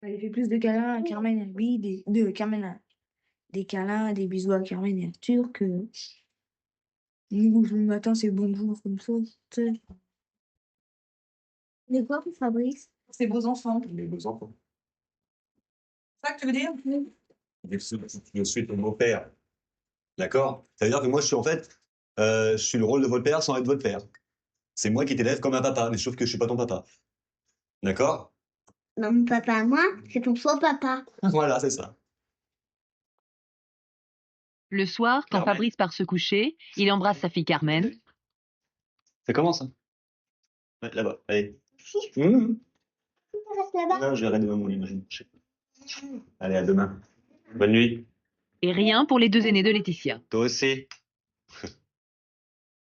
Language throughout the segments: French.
Il fait plus de câlins à Carmen et à lui, des câlins, des bisous à Carmen et à Arthur que nous, le matin, c'est bonjour comme ça. Tu sais. Mais quoi pour Fabrice? C'est beaux enfants. Les beaux enfants. C'est ça que tu veux dire? Je suis ton beau-père. D'accord? Ça veut dire que moi, je suis en fait, je suis le rôle de votre père sans être votre père. C'est moi qui t'élève comme un papa, mais sauf que je suis pas ton papa. D'accord? Non, mon papa à moi, c'est ton faux papa. Voilà, c'est ça. Le soir, quand Carmen. Fabrice part se coucher, il embrasse sa fille Carmen. Ça commence, hein? Ouais, là-bas, allez. Si, Mmh. tu restes là-bas. Non, je verrai demain mon imagine. Allez, à demain. Bonne nuit. Et rien pour les deux aînés de Laetitia. Toi aussi.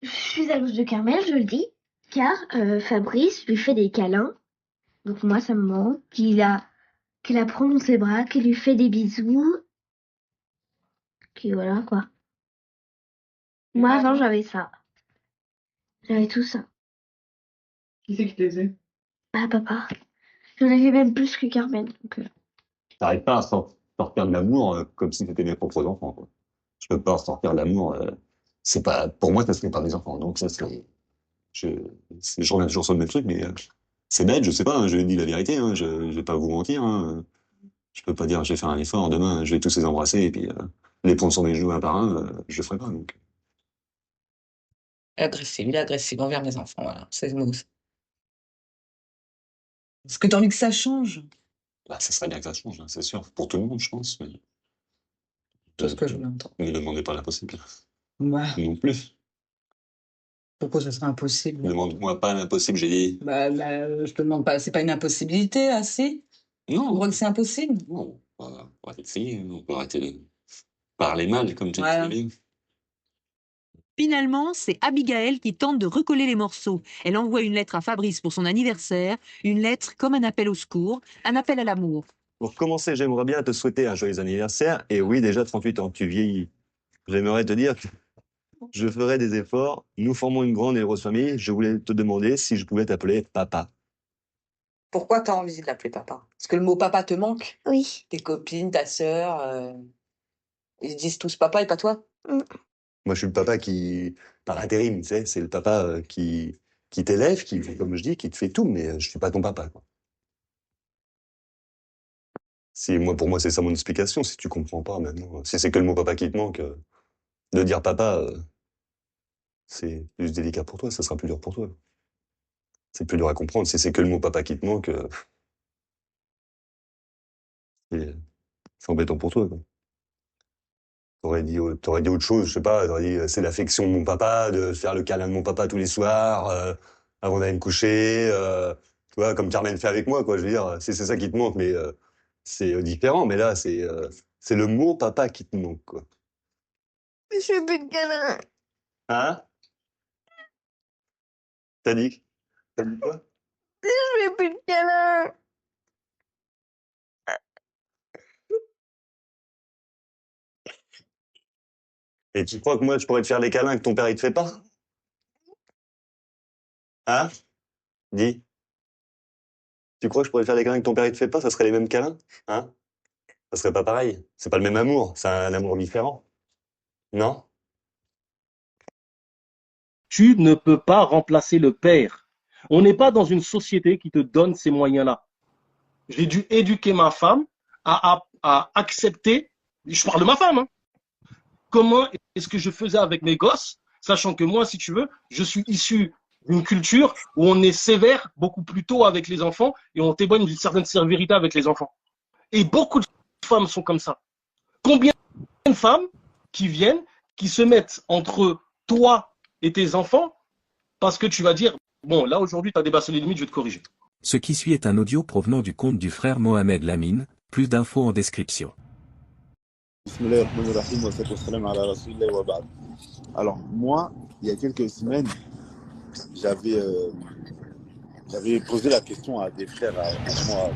Je suis jalouse de Carmen, je le dis, car Fabrice lui fait des câlins. Donc moi, ça me manque. Qu'il la prend dans ses bras, qu'il lui fait des bisous. Puis voilà, quoi. Moi, avant, j'avais ça. J'avais tout ça. Qui c'est qui te les a? Ah, papa. J'en avais même plus que Carmen. Donc, T'arrêtes pas à sortir de l'amour comme si c'était mes propres enfants, quoi. Je peux pas sortir de l'amour. C'est pas, pour moi, ça serait pas mes enfants. Donc ça serait, je, je reviens toujours sur le même truc, mais c'est bête, je sais pas, hein, je dis la vérité, hein, je vais pas vous mentir, hein. Je peux pas dire, je vais faire un effort, demain, je vais tous les embrasser, et puis, les prendre sur mes genoux un par un, je le ferai pas, donc. Il est agressif envers mes enfants, voilà. C'est nous. Est-ce que t'as envie que ça change? Bah, ça serait bien que ça change, hein, c'est sûr. Pour tout le monde, je pense, mais. Tout ce que je voulais entendre. Ne demandez pas l'impossible. Bah, Non plus. pourquoi ça serait impossible? Demande-moi pas l'impossible, j'ai dit. Je te demande pas, c'est pas une impossibilité, ah si? Tu Non. crois que c'est impossible? Non, on va arrêter de crier, on peut arrêter de parler mal, comme tu Voilà. dis bien. Finalement, c'est Abigail qui tente de recoller les morceaux. Elle envoie une lettre à Fabrice pour son anniversaire, une lettre comme un appel au secours, un appel à l'amour. Pour commencer, j'aimerais bien te souhaiter un joyeux anniversaire. Et oui, déjà 38 ans, tu vieillis. J'aimerais te dire que je ferai des efforts. Nous formons une grande et heureuse famille. Je voulais te demander si je pouvais t'appeler papa. Pourquoi t'as envie de l'appeler papa? Parce que le mot papa te manque? oui. Tes copines, ta sœur, ils se disent tous papa et pas toi? Moi, je suis le papa qui, par intérim, tu sais, c'est le papa qui t'élève, qui, comme je dis, qui te fait tout, mais je suis pas ton papa, quoi. Si, moi, pour moi, c'est ça mon explication, si tu comprends pas maintenant. Si c'est que le mot papa qui te manque, de dire papa, c'est plus délicat pour toi, ça sera plus dur pour toi. C'est plus dur à comprendre. Si c'est que le mot papa qui te manque, c'est c'est embêtant pour toi, quoi. T'aurais dit autre chose, je sais pas, t'aurais dit c'est l'affection de mon papa, de faire le câlin de mon papa tous les soirs, avant d'aller me coucher, tu vois, comme Carmen fait avec moi, quoi. Je veux dire, si c'est ça qui te manque, mais c'est différent. Mais là, c'est le mot papa qui te manque, quoi. Mais je fais plus de câlins. Hein? T'as dit? T'as dit quoi? Je fais plus de câlins. Et tu crois que moi, je pourrais te faire les câlins que ton père il te fait pas? Hein? Dis. Tu crois que je pourrais te faire les câlins que ton père il te fait pas? Ça serait les mêmes câlins? Hein? Ça serait pas pareil. C'est pas le même amour. C'est un amour différent. Non? Tu ne peux pas remplacer le père. On n'est pas dans une société qui te donne ces moyens-là. J'ai dû éduquer ma femme à accepter, je parle de ma femme, hein, comment est-ce que je faisais avec mes gosses, sachant que moi, si tu veux, je suis issu d'une culture où on est sévère beaucoup plus tôt avec les enfants et on témoigne d'une certaine sévérité avec les enfants. Et beaucoup de femmes sont comme ça. Combien de femmes qui viennent, qui se mettent entre toi et tes enfants parce que tu vas dire, bon, là aujourd'hui, tu as dépassé les limites, je vais te corriger. Ce qui suit est un audio provenant du compte du frère Mohamed Lamine, plus d'infos en description. Alors, moi, il y a quelques semaines, j'avais j'avais posé la question à des frères à moi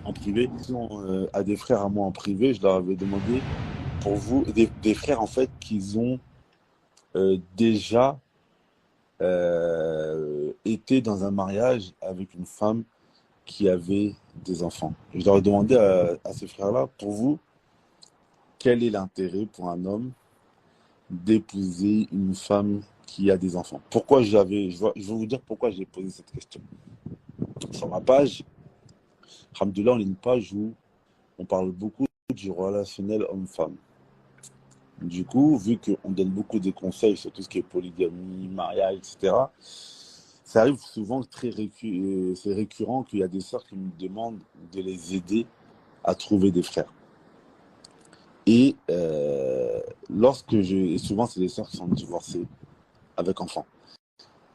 en privé. À des frères à moi en privé, je leur avais demandé, pour vous, des frères en fait, qu'ils ont déjà été dans un mariage avec une femme qui avaient des enfants. Je leur ai demandé à ces frères-là, pour vous, quel est l'intérêt pour un homme d'épouser une femme qui a des enfants? Pourquoi je vais vous dire pourquoi j'ai posé cette question. Sur ma page, alhamdoulilah, on est une page où on parle beaucoup du relationnel homme-femme. Du coup, vu qu'on donne beaucoup de conseils sur tout ce qui est polygamie, mariage, etc., ça arrive souvent c'est récurrent qu'il y a des sœurs qui me demandent de les aider à trouver des frères. Et et souvent c'est des sœurs qui sont divorcées avec enfants.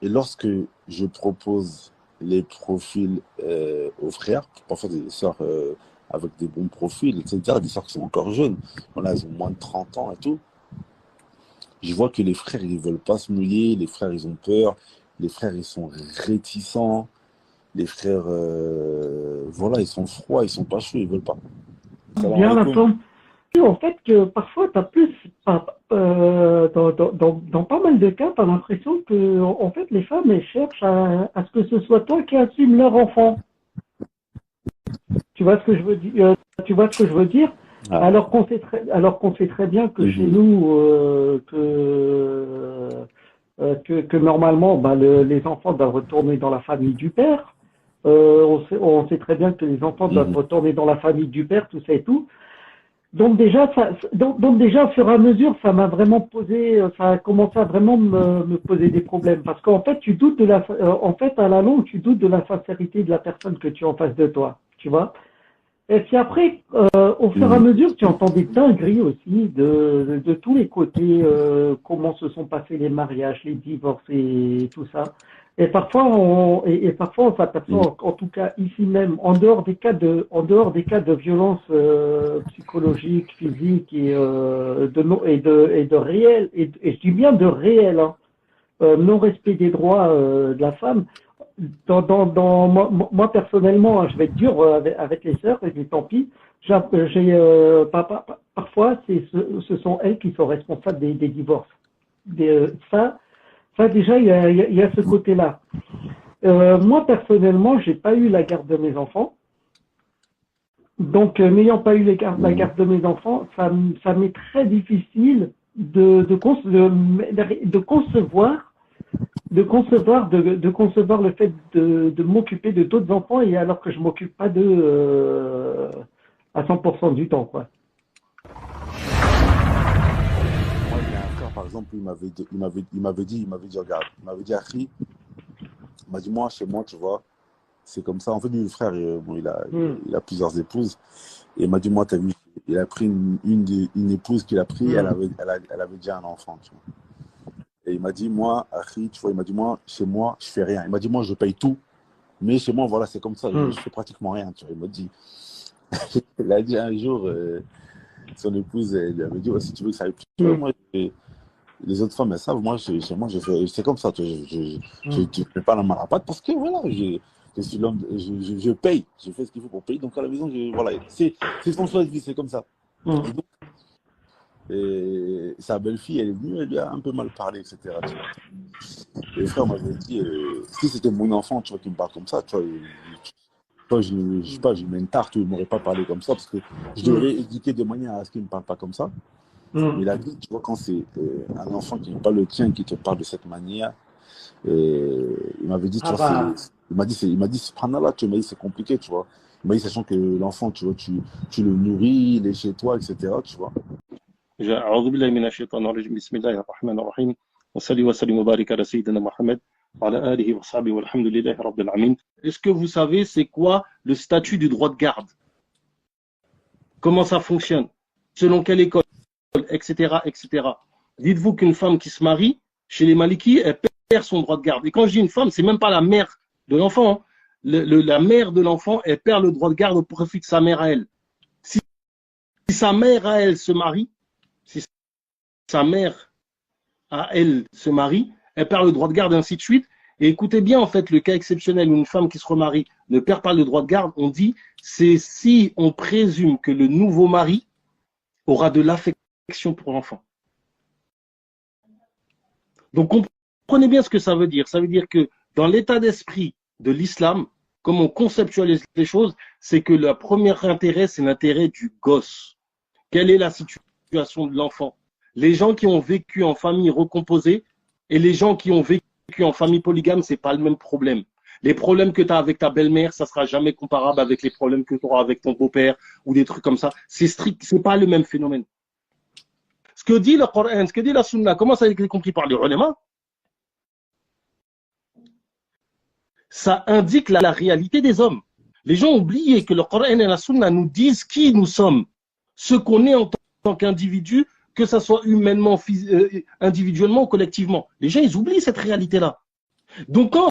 Et lorsque je propose les profils aux frères, parfois des sœurs avec des bons profils, etc., des sœurs qui sont encore jeunes, voilà, elles ont moins de 30 ans et tout, je vois que les frères, ils ne veulent pas se mouiller, les frères, ils ont peur, les frères, ils sont réticents, les frères, voilà, ils sont froids, ils sont pas chauds, ils veulent pas. Salam Bien alaikum. entendu, en fait, que parfois, tu as plus, dans pas mal de cas, tu as l'impression que, en fait, les femmes, elles cherchent à ce que ce soit toi qui assume leur enfant. Tu vois ce que je veux dire? Tu vois ce que je veux dire? Ah. Alors qu'on sait très bien que chez nous, que normalement, les enfants doivent retourner dans la famille du père. On sait très bien que les enfants doivent retourner dans la famille du père, tout ça et tout. Donc déjà, au fur et à mesure, ça a commencé à vraiment me poser des problèmes, parce qu'en fait, à la longue, tu doutes de la sincérité de la personne que tu as en face de toi, tu vois. Et puis après, au fur et à mesure, tu entends des dingueries aussi de tous les côtés, comment se sont passés les mariages, les divorces et tout ça. Et parfois, on s'aperçoit, en tout cas ici même, en dehors des cas de violence psychologique, physique et de réel, et je dis bien de réel, hein, non-respect des droits de la femme. Moi personnellement, je vais être dur avec les sœurs, et tant pis. Parfois, ce sont elles qui sont responsables des divorces. Ça déjà, il y a ce côté-là. Moi personnellement, j'ai pas eu la garde de mes enfants. Donc, n'ayant pas eu la garde de mes enfants, ça m'est très difficile de concevoir le fait de m'occuper de d'autres enfants, et alors que je m'occupe pas d'eux à 100% du temps, quoi. Moi, il y a un frère, par exemple, il m'avait dit, regarde, il m'avait dit, Akhi, il m'a dit, moi, chez moi, tu vois, c'est comme ça. En fait, lui, le frère, il a plusieurs épouses. Et il m'a dit, moi, t'as vu, il a pris une épouse qu'il a pris, elle avait déjà un enfant, tu vois. Et il m'a dit, moi, Akhi, tu vois, il m'a dit, moi, chez moi, je fais rien. Il m'a dit, moi, je paye tout. Mais chez moi, voilà, c'est comme ça, je fais pratiquement rien, tu vois. Il m'a dit, il a dit un jour, son épouse, elle lui avait dit, ouais, si tu veux que ça aille plus, tu vois, moi, les autres femmes, elles savent, moi, chez moi, c'est comme ça, tu vois, je ne fais pas la main à la pâte parce que, voilà, je suis l'homme, je paye, je fais ce qu'il faut pour payer. Donc, à la maison, voilà, c'est son choix de vie, c'est comme ça. Et donc, sa belle-fille, elle est venue, elle lui a un peu mal parlé, etc. Tu vois. Et le frère m'avait dit, si c'était mon enfant, tu vois, qui me parle comme ça, tu vois, je sais pas, je mets une tarte, ou il ne m'aurait pas parlé comme ça, parce que je devrais éduquer de manière à ce qu'il ne me parle pas comme ça. Mais il a dit, tu vois, quand c'est un enfant qui n'est pas le tien, qui te parle de cette manière, il m'avait dit, tu vois, il m'a dit, subhanallah, tu m'as dit, c'est compliqué, tu vois. Il m'a dit, sachant que l'enfant, tu vois, tu le nourris, il est chez toi, etc., tu vois. أعوذ بالله من الشيطان الرجيم بسم الله الرحمن الرحيم وصلي وسلم وبارك على سيدنا محمد وعلى آله وصحبه والحمد لله رب العالمين. Est-ce que vous savez c'est quoi le statut du droit de garde? Comment ça fonctionne? Selon quelle école? Etc. etc. Dites-vous qu'une femme qui se marie, chez les Malikis, elle perd son droit de garde. Et quand je dis une femme, c'est même pas la mère de l'enfant. Hein. La mère de l'enfant, elle perd le droit de garde au profit de sa mère à elle. Si sa mère à elle se marie, si sa mère à elle se marie, elle perd le droit de garde, et ainsi de suite. Et écoutez bien, en fait, le cas exceptionnel où une femme qui se remarie ne perd pas le droit de garde, on dit, c'est si on présume que le nouveau mari aura de l'affection pour l'enfant. Donc, comprenez bien ce que ça veut dire. Ça veut dire que dans l'état d'esprit de l'islam, comment on conceptualise les choses, c'est que le premier intérêt, c'est l'intérêt du gosse. Quelle est la situation de l'enfant? Les gens qui ont vécu en famille recomposée et les gens qui ont vécu en famille polygame, c'est pas le même problème. Les problèmes que tu as avec ta belle-mère, ça sera jamais comparable avec les problèmes que tu auras avec ton beau-père ou des trucs comme ça. C'est strict, c'est pas le même phénomène. Ce que dit le Coran, ce que dit la Sunna, comment ça a été compris par les ulama? Ça indique la réalité des hommes. Les gens ont oublié que le Coran et la Sunna nous disent qui nous sommes, ce qu'on est en tant qu'individu, que ça soit humainement, individuellement ou collectivement. Les gens, ils oublient cette réalité-là. Donc, quand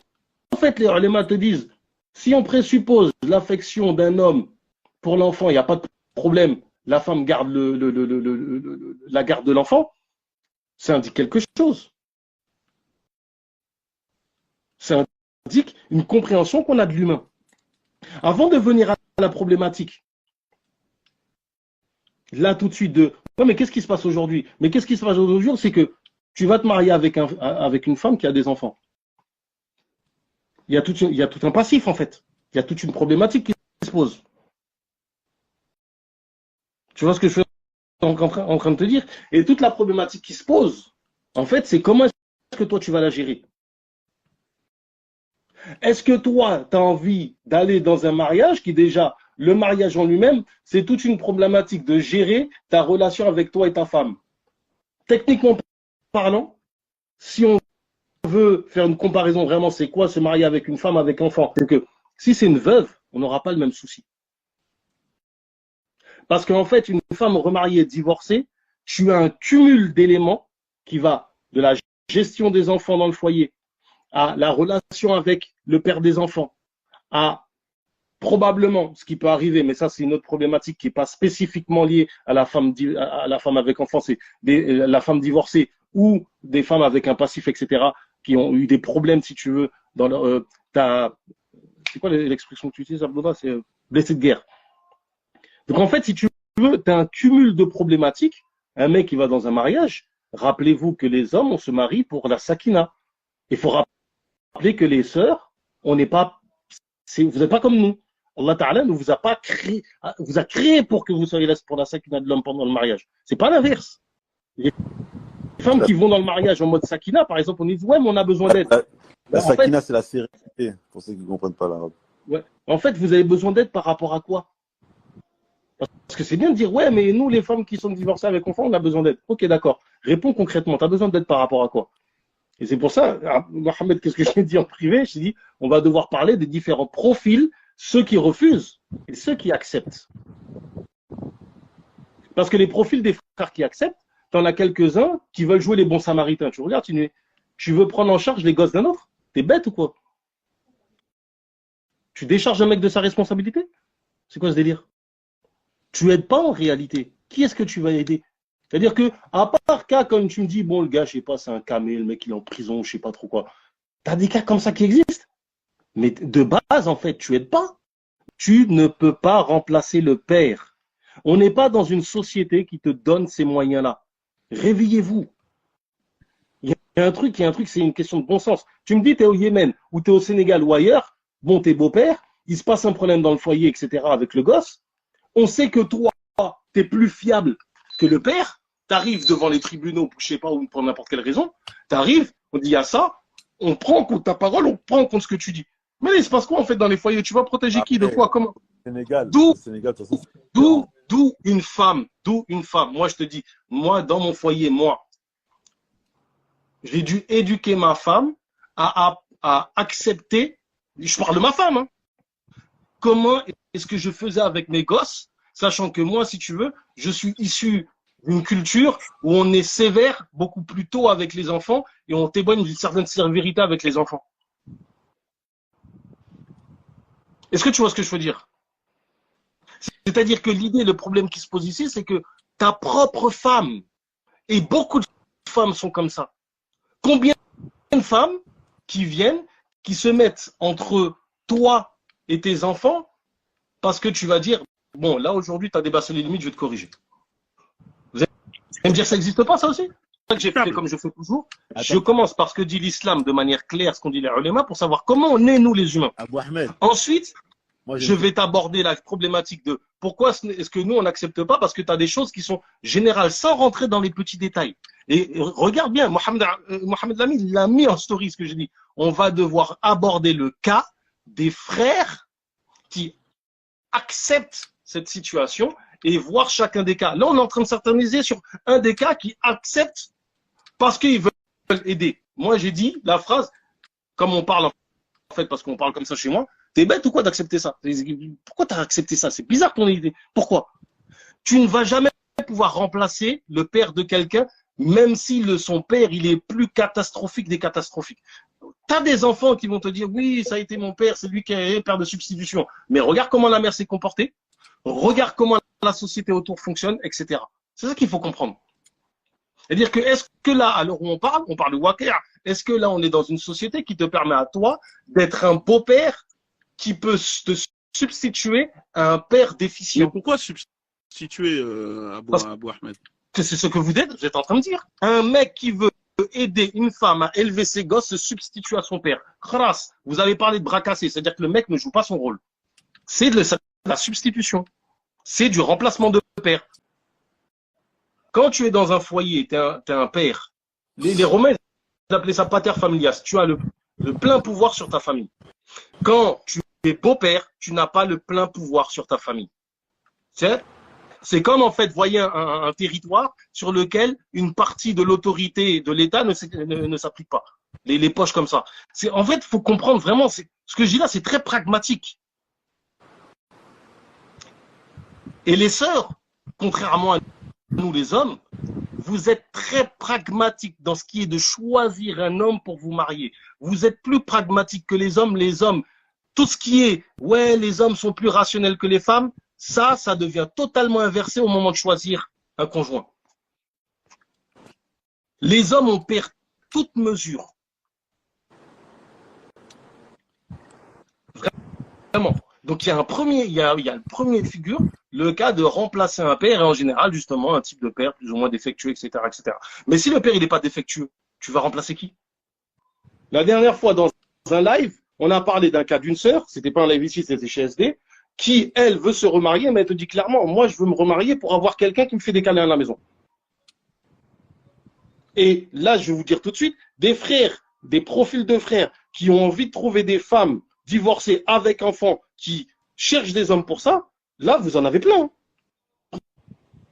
en fait les ulama te disent, si on présuppose l'affection d'un homme pour l'enfant, il n'y a pas de problème, la femme garde la garde de l'enfant, ça indique quelque chose. Ça indique une compréhension qu'on a de l'humain. Avant de venir à la problématique, là tout de suite ouais, mais qu'est-ce qui se passe aujourd'hui? Mais qu'est-ce qui se passe aujourd'hui? C'est que tu vas te marier avec une femme qui a des enfants. Il y a tout un passif en fait. Il y a toute une problématique qui se pose. Tu vois ce que je suis en train de te dire? Et toute la problématique qui se pose, en fait, c'est comment est-ce que toi tu vas la gérer? Est-ce que toi, tu as envie d'aller dans un mariage qui déjà, le mariage en lui-même, c'est toute une problématique de gérer ta relation avec toi et ta femme. Techniquement parlant, si on veut faire une comparaison vraiment, c'est quoi se marier avec une femme avec enfant? C'est que si c'est une veuve, on n'aura pas le même souci. Parce qu'en fait, une femme remariée, divorcée, tu as un cumul d'éléments qui va de la gestion des enfants dans le foyer, à la relation avec le père des enfants, à probablement, ce qui peut arriver, mais ça c'est une autre problématique qui n'est pas spécifiquement liée à la femme avec enfant, c'est la femme divorcée ou des femmes avec un passif, etc., qui ont eu des problèmes, si tu veux, dans leur, c'est quoi l'expression que tu utilises, Abdullah? C'est blessé de guerre. Donc en fait, si tu veux, tu as un cumul de problématiques. Un mec qui va dans un mariage, rappelez-vous que les hommes, on se marie pour la sakina. Il faut rappeler que les sœurs, on n'est pas, vous n'êtes pas comme nous. Allah Ta'ala ne vous a pas créé, vous a créé pour que vous soyez là pour la sakina de l'homme pendant le mariage. C'est pas l'inverse. Les femmes qui vont dans le mariage en mode sakina, par exemple, on dit ouais, mais on a besoin d'aide. La sakina, c'est la sérénité, pour ceux qui ne comprennent pas l'arabe. Ouais. En fait, vous avez besoin d'aide par rapport à quoi? Parce que c'est bien de dire ouais, mais nous, les femmes qui sont divorcées avec enfants, on a besoin d'aide. Ok, d'accord. Réponds concrètement. Tu as besoin d'aide par rapport à quoi? Et c'est pour ça, Mohamed, qu'est-ce que je t'ai dit en privé? Je t'ai dit, on va devoir parler des différents profils, ceux qui refusent et ceux qui acceptent. Parce que les profils des frères qui acceptent, tu en as quelques-uns qui veulent jouer les bons samaritains. Tu regardes, tu veux prendre en charge les gosses d'un autre? T'es bête ou quoi? Tu décharges un mec de sa responsabilité? C'est quoi ce délire? Tu aides pas en réalité. Qui est-ce que tu vas aider? C'est-à-dire que, à part cas, comme tu me dis, bon, le gars, je sais pas, c'est un camé, le mec, il est en prison, je sais pas trop quoi. Tu as des cas comme ça qui existent. Mais de base, en fait, tu aides pas. Tu ne peux pas remplacer le père. On n'est pas dans une société qui te donne ces moyens-là. Réveillez-vous. Il y a un truc, c'est une question de bon sens. Tu me dis, tu es au Yémen, ou tu es au Sénégal, ou ailleurs, bon, t'es beau-père, il se passe un problème dans le foyer, etc., avec le gosse. On sait que toi, tu es plus fiable que le père. Tu arrives devant les tribunaux, je sais pas, ou pour n'importe quelle raison. Tu arrives, on dit, il y a ça, on prend en compte ta parole, on prend en compte ce que tu dis. Mais là, il se passe quoi, en fait, dans les foyers? Tu vas protéger qui? De quoi? Comment? Sénégal, D'où Sénégal, de toute façon, une femme. Moi, je te dis, moi, dans mon foyer, moi, j'ai dû éduquer ma femme à accepter, je parle de ma femme, hein, comment est-ce que je faisais avec mes gosses, sachant que moi, si tu veux, je suis issu d'une culture où on est sévère beaucoup plus tôt avec les enfants et on témoigne d'une certaine sévérité avec les enfants. Est-ce que tu vois ce que je veux dire? C'est-à-dire que l'idée, le problème qui se pose ici, c'est que ta propre femme, et beaucoup de femmes sont comme ça. Combien de femmes qui viennent, qui se mettent entre toi et tes enfants parce que tu vas dire, bon, là aujourd'hui, tu as dépassé les limites, je vais te corriger. Vous allez me dire, ça n'existe pas, ça aussi? que j'ai fait comme je fais toujours. Attends. Je commence par ce que dit l'islam de manière claire, ce qu'on dit les ulémas, pour savoir comment on est, nous, les humains. Abou Ahmed, Ensuite, moi, je vais t'aborder la problématique de pourquoi est-ce que nous, on n'accepte pas, parce que tu as des choses qui sont générales, sans rentrer dans les petits détails. Et regarde bien, Mohamed Lamy, il l'a mis en story, ce que j'ai dit. On va devoir aborder le cas des frères qui acceptent cette situation et voir chacun des cas. Là, on est en train de s'interniser sur un des cas qui accepte parce qu'ils veulent aider. Moi, j'ai dit la phrase, comme on parle en fait, parce qu'on parle comme ça chez moi, t'es bête ou quoi d'accepter ça? Pourquoi t'as accepté ça? C'est bizarre ton idée. Pourquoi? Tu ne vas jamais pouvoir remplacer le père de quelqu'un, même si son père, il est plus catastrophique des catastrophiques. T'as des enfants qui vont te dire, oui, ça a été mon père, c'est lui qui est père de substitution. Mais regarde comment la mère s'est comportée, regarde comment la société autour fonctionne, etc. C'est ça qu'il faut comprendre. C'est-à-dire que, est-ce que là, à l'heure où on parle de Waqi'a, est-ce que là, on est dans une société qui te permet à toi d'être un beau-père qui peut te substituer à un père Mais déficient? pourquoi substituer Parce Abou Ahmed? que c'est ce que vous êtes en train de dire. Un mec qui veut aider une femme à élever ses gosses se substitue à son père. Khras, vous avez parlé de bras cassés, c'est-à-dire que le mec ne joue pas son rôle. C'est de la substitution. C'est du remplacement de père. Quand tu es dans un foyer, tu es un père. Les Romains, ils appelaient ça pater familias. Tu as le plein pouvoir sur ta famille. Quand tu es beau-père, tu n'as pas le plein pouvoir sur ta famille. C'est comme, en fait, voyez un territoire sur lequel une partie de l'autorité de l'État ne s'applique pas. Les poches comme ça. En fait, il faut comprendre vraiment, ce que je dis là, c'est très pragmatique. Et les sœurs, contrairement à nous les hommes, vous êtes très pragmatiques dans ce qui est de choisir un homme pour vous marier. Vous êtes plus pragmatiques que les hommes. Les hommes, tout ce qui est, ouais, les hommes sont plus rationnels que les femmes, ça devient totalement inversé au moment de choisir un conjoint. Les hommes, on perd toute mesure. Vraiment. Donc, il y a le premier figure, le cas de remplacer un père, et en général, justement, un type de père plus ou moins défectueux, etc., etc. Mais si le père, il n'est pas défectueux, tu vas remplacer qui? La dernière fois, dans un live, on a parlé d'un cas d'une sœur, c'était pas un live ici, c'était chez SD, qui, elle, veut se remarier, mais elle te dit clairement, moi, je veux me remarier pour avoir quelqu'un qui me fait des câlins à la maison. Et là, je vais vous dire tout de suite, des frères, des profils de frères qui ont envie de trouver des femmes divorcées avec enfants, qui cherchent des hommes pour ça, là, vous en avez plein.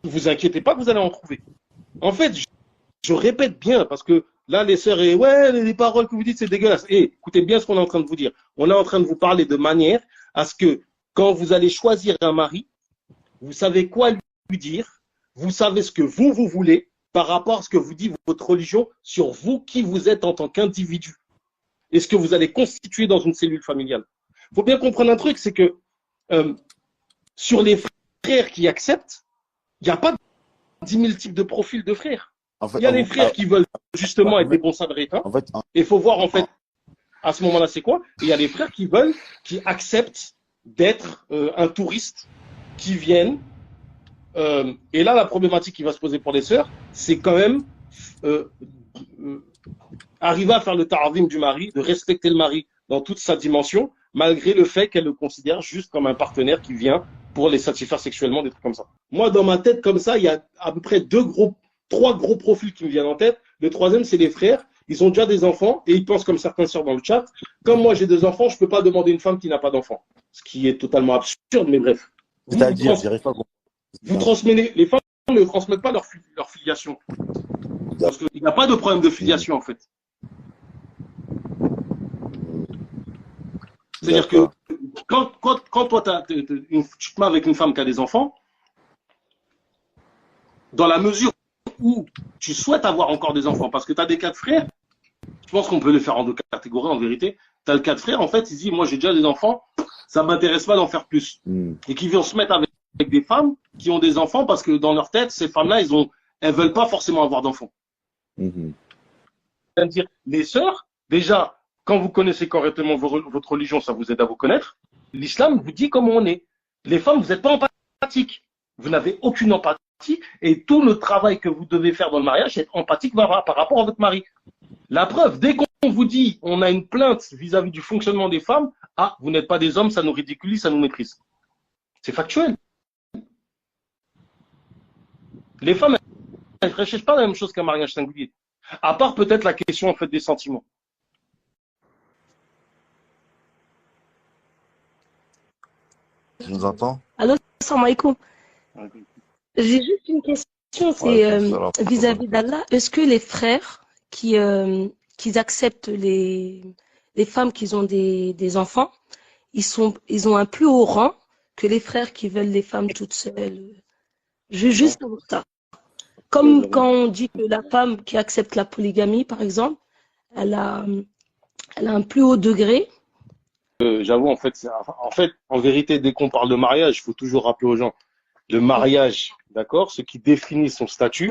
Ne vous inquiétez pas que vous allez en trouver. En fait, je répète bien, parce que là, les sœurs, ouais, les paroles que vous dites, c'est dégueulasse. Écoutez bien ce qu'on est en train de vous dire. On est en train de vous parler de manière à ce que, quand vous allez choisir un mari, vous savez quoi lui dire, vous savez ce que vous voulez par rapport à ce que vous dit votre religion sur vous, qui vous êtes en tant qu'individu. Et ce que vous allez constituer dans une cellule familiale. Il faut bien comprendre un truc, c'est que sur les frères qui acceptent, il n'y a pas 10 000 types de profils de frères. en fait, Il y a les frères qui veulent justement être des bons samaritains. En fait, Et il faut voir en fait, à ce moment-là, c'est quoi? Et il y a les frères qui acceptent d'être un touriste, qui viennent. Et là, la problématique qui va se poser pour les sœurs, c'est quand même arriver à faire le ta'zim du mari, de respecter le mari dans toute sa dimension, malgré le fait qu'elle le considère juste comme un partenaire qui vient pour les satisfaire sexuellement, des trucs comme ça. Moi, dans ma tête, comme ça, il y a à peu près trois gros profils qui me viennent en tête. Le troisième, c'est les frères. Ils ont déjà des enfants et ils pensent comme certains sœurs dans le chat. Comme moi, j'ai des enfants, je ne peux pas demander une femme qui n'a pas d'enfant. Ce qui est totalement absurde, mais bref. c'est-à-dire, j'arrive pas à comprendre. Vous transmettez, les femmes ne transmettent pas leur filiation. Parce qu'il n'y a pas de problème de filiation, en fait. C'est-à-dire que quand toi, tu te mets avec une femme qui a des enfants, dans la mesure où tu souhaites avoir encore des enfants, parce que tu as des cas de frères, je pense qu'on peut les faire en deux catégories, en vérité. Tu as le cas de frère, en fait, il dit, moi j'ai déjà des enfants, ça ne m'intéresse pas d'en faire plus. Et qui vont se mettre avec des femmes qui ont des enfants, parce que dans leur tête, ces femmes-là, elles veulent pas forcément avoir d'enfants. C'est-à-dire, les sœurs, déjà, quand vous connaissez correctement votre religion, ça vous aide à vous connaître. L'islam vous dit comment on est. Les femmes, vous n'êtes pas empathiques. Vous n'avez aucune empathie. et tout le travail que vous devez faire dans le mariage, c'est être empathique par rapport à votre mari. La preuve, dès qu'on vous dit on a une plainte vis-à-vis du fonctionnement des femmes, ah, vous n'êtes pas des hommes, ça nous ridiculise, ça nous méprise. C'est factuel. Les femmes, elles ne recherchent pas la même chose qu'un mariage singulier. À part peut-être la question en fait des sentiments. Tu nous entends? Allô, salam alaikum. J'ai juste une question, c'est vis-à-vis d'Allah, est-ce que les frères qui acceptent les femmes qui ont des enfants, ils ont un plus haut rang que les frères qui veulent les femmes toutes seules? Je veux juste savoir ça. Comme quand on dit que la femme qui accepte la polygamie, par exemple, elle a un plus haut degré. J'avoue, en fait, en vérité, dès qu'on parle de mariage, il faut toujours rappeler aux gens le mariage, d'accord, ce qui définit son statut.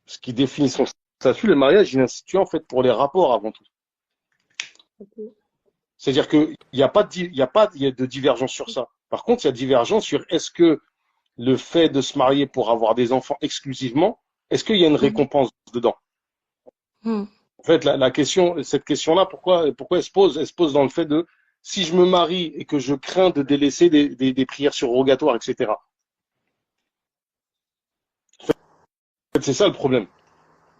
Ce qui définit son statut, le mariage, il est institué en fait pour les rapports avant tout. C'est-à-dire qu'il n'y a pas de divergence sur ça. Par contre, il y a divergence sur est-ce que le fait de se marier pour avoir des enfants exclusivement, est-ce qu'il y a une récompense dedans? En fait, cette question-là, pourquoi elle se pose? Elle se pose dans le fait de si je me marie et que je crains de délaisser des prières surrogatoires, etc. En fait, c'est ça le problème.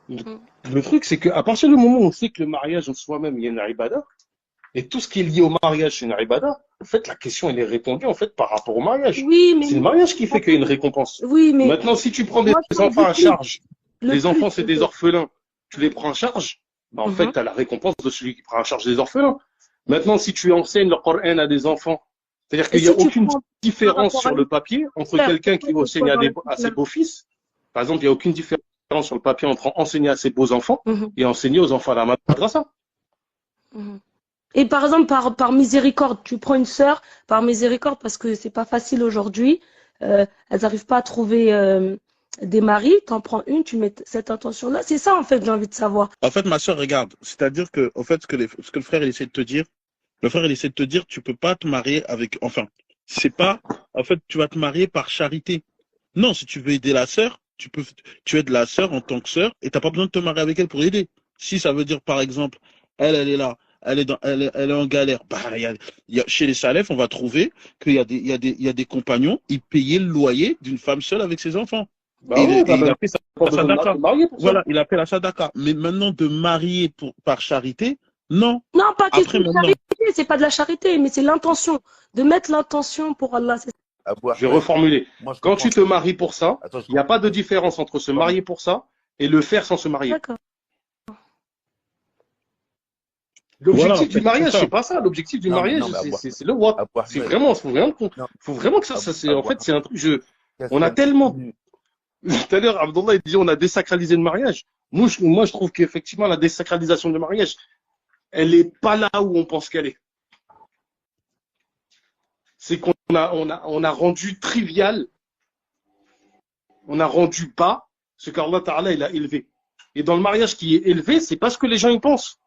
Le truc, c'est qu'à partir du moment où on sait que le mariage en soi-même, il y a une ibada, et tout ce qui est lié au mariage, c'est une ibada, en fait, la question, elle est répondue en fait par rapport au mariage. Oui, mais c'est le mariage qui fait qu'il y a une récompense. Oui, mais maintenant, si tu prends des enfants à charge, les enfants, c'est des orphelins, tu les prends en charge, bah, en fait, tu as la récompense de celui qui prend en charge les orphelins. Maintenant, si tu enseignes le Coran à des enfants, c'est-à-dire qu'il n'y a aucune différence sur le papier entre quelqu'un qui enseigne à ses beaux-fils. Par exemple, il n'y a aucune différence sur le papier entre enseigner à ses beaux-enfants et enseigner aux enfants à la madrasa. Et par exemple, par miséricorde, tu prends une sœur, par miséricorde, parce que c'est pas facile aujourd'hui, elles n'arrivent pas à trouver des maris, t'en prends une, tu mets cette intention-là. C'est ça, en fait, j'ai envie de savoir. En fait, ma soeur, regarde, c'est-à-dire que, en fait, ce que le frère, il essaie de te dire, tu peux pas te marier avec, enfin, c'est pas, en fait, tu vas te marier par charité. Non, si tu veux aider la sœur, tu aides la sœur en tant que sœur et t'as pas besoin de te marier avec elle pour aider. Si ça veut dire, par exemple, elle est là, elle est en galère. Bah, chez les salafs, on va trouver qu'il y a des compagnons, ils payaient le loyer d'une femme seule avec ses enfants. Bah oui, il a fait pas sa besoin de sadaka. te marier pour ça. Voilà, il a fait la sadaka. Mais maintenant, de marier par charité, non. Non, pas Après, question de maintenant, charité, c'est pas de la charité, mais c'est l'intention. De mettre l'intention pour Allah. Je vais reformuler. Quand tu te maries pour ça, il n'y a pas de différence entre se marier pour ça et le faire sans se marier. D'accord. L'objectif Voilà, du mariage, c'est ça. c'est pas ça. L'objectif du mariage, c'est le what. C'est vraiment, faut vraiment que ça, en fait, c'est un truc, on a tellement, tout à l'heure, Abdullah, il disait, on a désacralisé le mariage. Moi, je trouve qu'effectivement, la désacralisation du mariage, elle est pas là où on pense qu'elle est. C'est qu'on a rendu trivial, on a rendu bas ce qu'Allah Ta'ala, il a élevé. Et dans le mariage qui est élevé, c'est pas ce que les gens y pensent.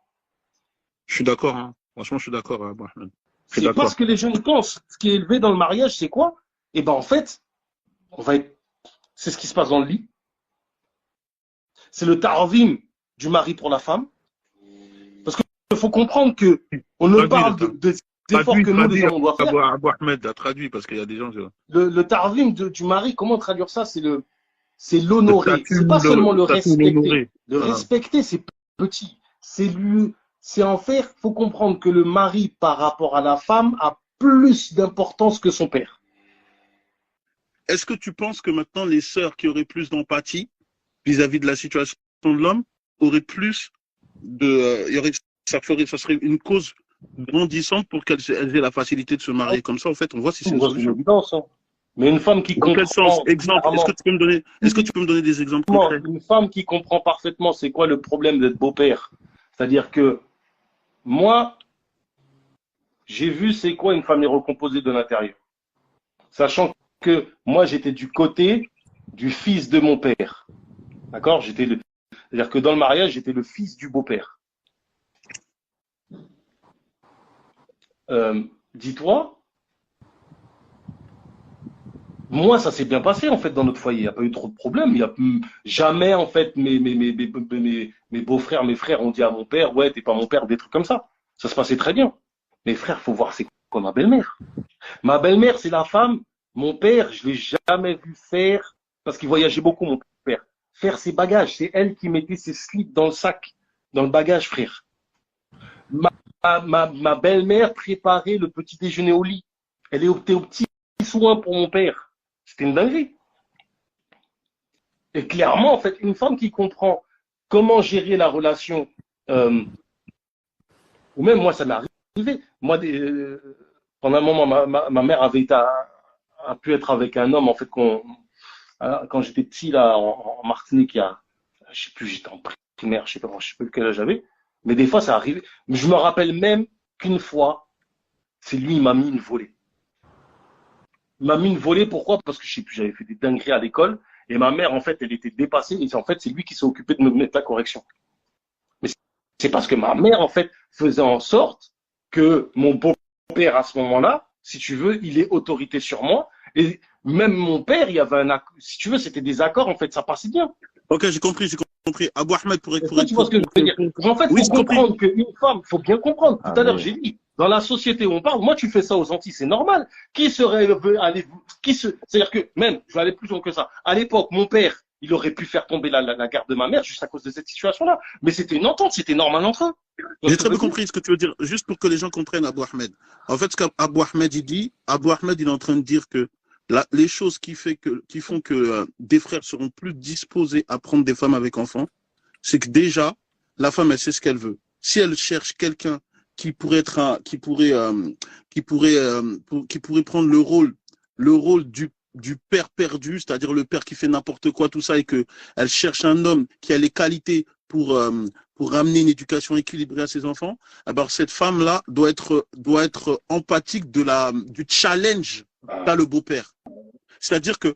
je suis d'accord, hein. Franchement, je suis d'accord, Mohamed. Je suis C'est pas d'accord. ce que les gens y pensent. Ce qui est élevé dans le mariage, c'est quoi? Eh ben, en fait, c'est ce qui se passe dans le lit. C'est le ta'zim du mari pour la femme. Parce qu'il faut comprendre que on ne parle d'efforts que nous, les hommes, on doit faire. Abou Ahmed a traduit parce qu'il y a des gens. Le ta'zim du mari, comment traduire ça? C'est l'honorer. C'est pas seulement le respecter. Le respecter, c'est petit. C'est en faire, faut comprendre que le mari, par rapport à la femme, a plus d'importance que son père. Est-ce que tu penses que maintenant les sœurs qui auraient plus d'empathie vis-à-vis de la situation de l'homme auraient plus de, ça serait une cause grandissante pour qu'elles aient la facilité de se marier comme ça? En fait, on voit si c'est une solution. Évidence, hein. Mais une femme qui Dans quel comprend. sens? Exemple. Est-ce que tu peux me donner des exemples concrets? Une femme qui comprend parfaitement c'est quoi le problème d'être beau-père. C'est-à-dire que moi, j'ai vu c'est quoi une famille recomposée de l'intérieur. Sachant que moi, j'étais du côté du fils de mon père. D'accord? C'est-à-dire que dans le mariage, j'étais le fils du beau-père. Dis-toi, Moi, ça s'est bien passé, en fait, dans notre foyer. Il n'y a pas eu trop de problèmes. Il y a jamais, en fait, mes beaux-frères, mes frères ont dit à mon père, ouais, t'es pas mon père, des trucs comme ça. Ça se passait très bien. Mes frères, faut voir c'est quoi ma belle-mère. Ma belle-mère, c'est la femme. Mon père, je l'ai jamais vu faire, parce qu'il voyageait beaucoup, mon père, faire ses bagages. C'est elle qui mettait ses slips dans le sac, dans le bagage, frère. Ma belle-mère préparait le petit déjeuner au lit. Elle est optée au petit soin pour mon père. C'était une dinguerie. Et clairement, en fait, une femme qui comprend comment gérer la relation, ou même moi, ça m'est arrivé. Moi, pendant un moment, ma mère avait a pu être avec un homme, en fait, quand j'étais petit, là, en Martinique, je sais plus, j'étais en primaire, je sais plus quel âge j'avais, mais des fois, ça arrivait. Je me rappelle même qu'une fois, c'est lui, il m'a mis une volée. Il m'a mis une volée, pourquoi? Parce que je sais plus, j'avais fait des dingueries à l'école, et ma mère, en fait, elle était dépassée, et en fait, c'est lui qui s'est occupé de me mettre la correction. Mais c'est parce que ma mère, en fait, faisait en sorte que mon beau-père, à ce moment-là, si tu veux, il ait autorité sur moi, et même mon père, il y avait un accord, si tu veux, c'était des accords, en fait, ça passait bien. Ok, j'ai compris. Abou Ahmed pourrait Tu vois ce que je veux dire? En fait, il faut comprendre qu'une femme, il faut bien comprendre. Tout à l'heure, j'ai dit, dans la société où on parle, moi, tu fais ça aux Antilles, c'est normal. C'est-à-dire que, même, je vais aller plus loin que ça. À l'époque, mon père, il aurait pu faire tomber la garde de ma mère juste à cause de cette situation-là. Mais c'était une entente, c'était normal entre eux. J'ai très bien compris ce que tu veux dire. Juste pour que les gens comprennent, Abou Ahmed. En fait, ce qu'Abou Ahmed, il dit, Abou Ahmed, il est en train de dire que les choses qui font que des frères seront plus disposés à prendre des femmes avec enfants, c'est que déjà, la femme, elle sait ce qu'elle veut. Si elle cherche quelqu'un qui pourrait prendre le rôle du père perdu, c'est-à-dire le père qui fait n'importe quoi, tout ça, et que elle cherche un homme qui a les qualités pour ramener une éducation équilibrée à ses enfants, alors cette femme-là doit être empathique du challenge qu'a le beau-père. C'est-à-dire que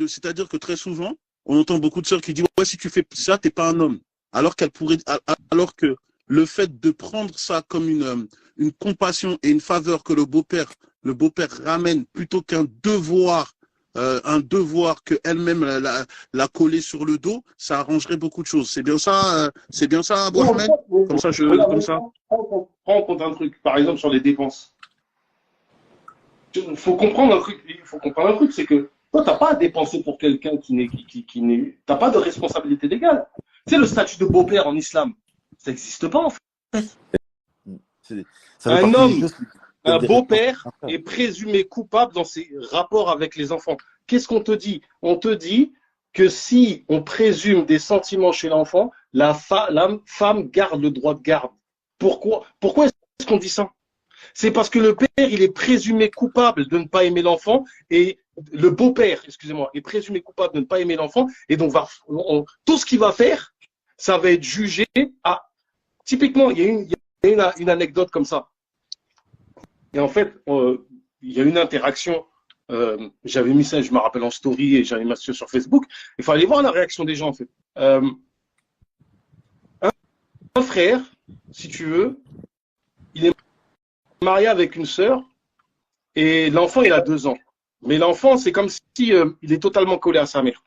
c'est-à-dire que très souvent, on entend beaucoup de sœurs qui disent ouais, si tu fais ça, t'es pas un homme. Alors que le fait de prendre ça comme une compassion et une faveur que le beau-père ramène plutôt qu'un devoir, que elle-même l'a collé sur le dos, ça arrangerait beaucoup de choses. C'est bien ça, Abou Ahmed. Comme ça. Prends en compte un truc, par exemple sur les dépenses. Il faut comprendre un truc, c'est que toi, t'as pas à dépenser pour quelqu'un t'as pas de responsabilité légale. Tu sais, le statut de beau-père en islam, ça n'existe pas, en fait. Un beau-père est présumé coupable dans ses rapports avec les enfants. Qu'est-ce qu'on te dit? On te dit que si on présume des sentiments chez l'enfant, la femme garde le droit de garde. Pourquoi est-ce qu'on dit ça? C'est parce que le père, il est présumé coupable de ne pas aimer l'enfant, et le beau-père, excusez-moi, est présumé coupable de ne pas aimer l'enfant, et donc tout ce qu'il va faire, ça va être jugé à... Typiquement, il y a une anecdote comme ça. Et en fait, il y a une interaction, j'avais mis ça, je me rappelle, en story, et j'avais mis ça sur Facebook. Il fallait voir la réaction des gens, en fait. Un frère, si tu veux, il est marié avec une sœur, et l'enfant, il a 2 ans. Mais l'enfant, c'est comme si il est totalement collé à sa mère.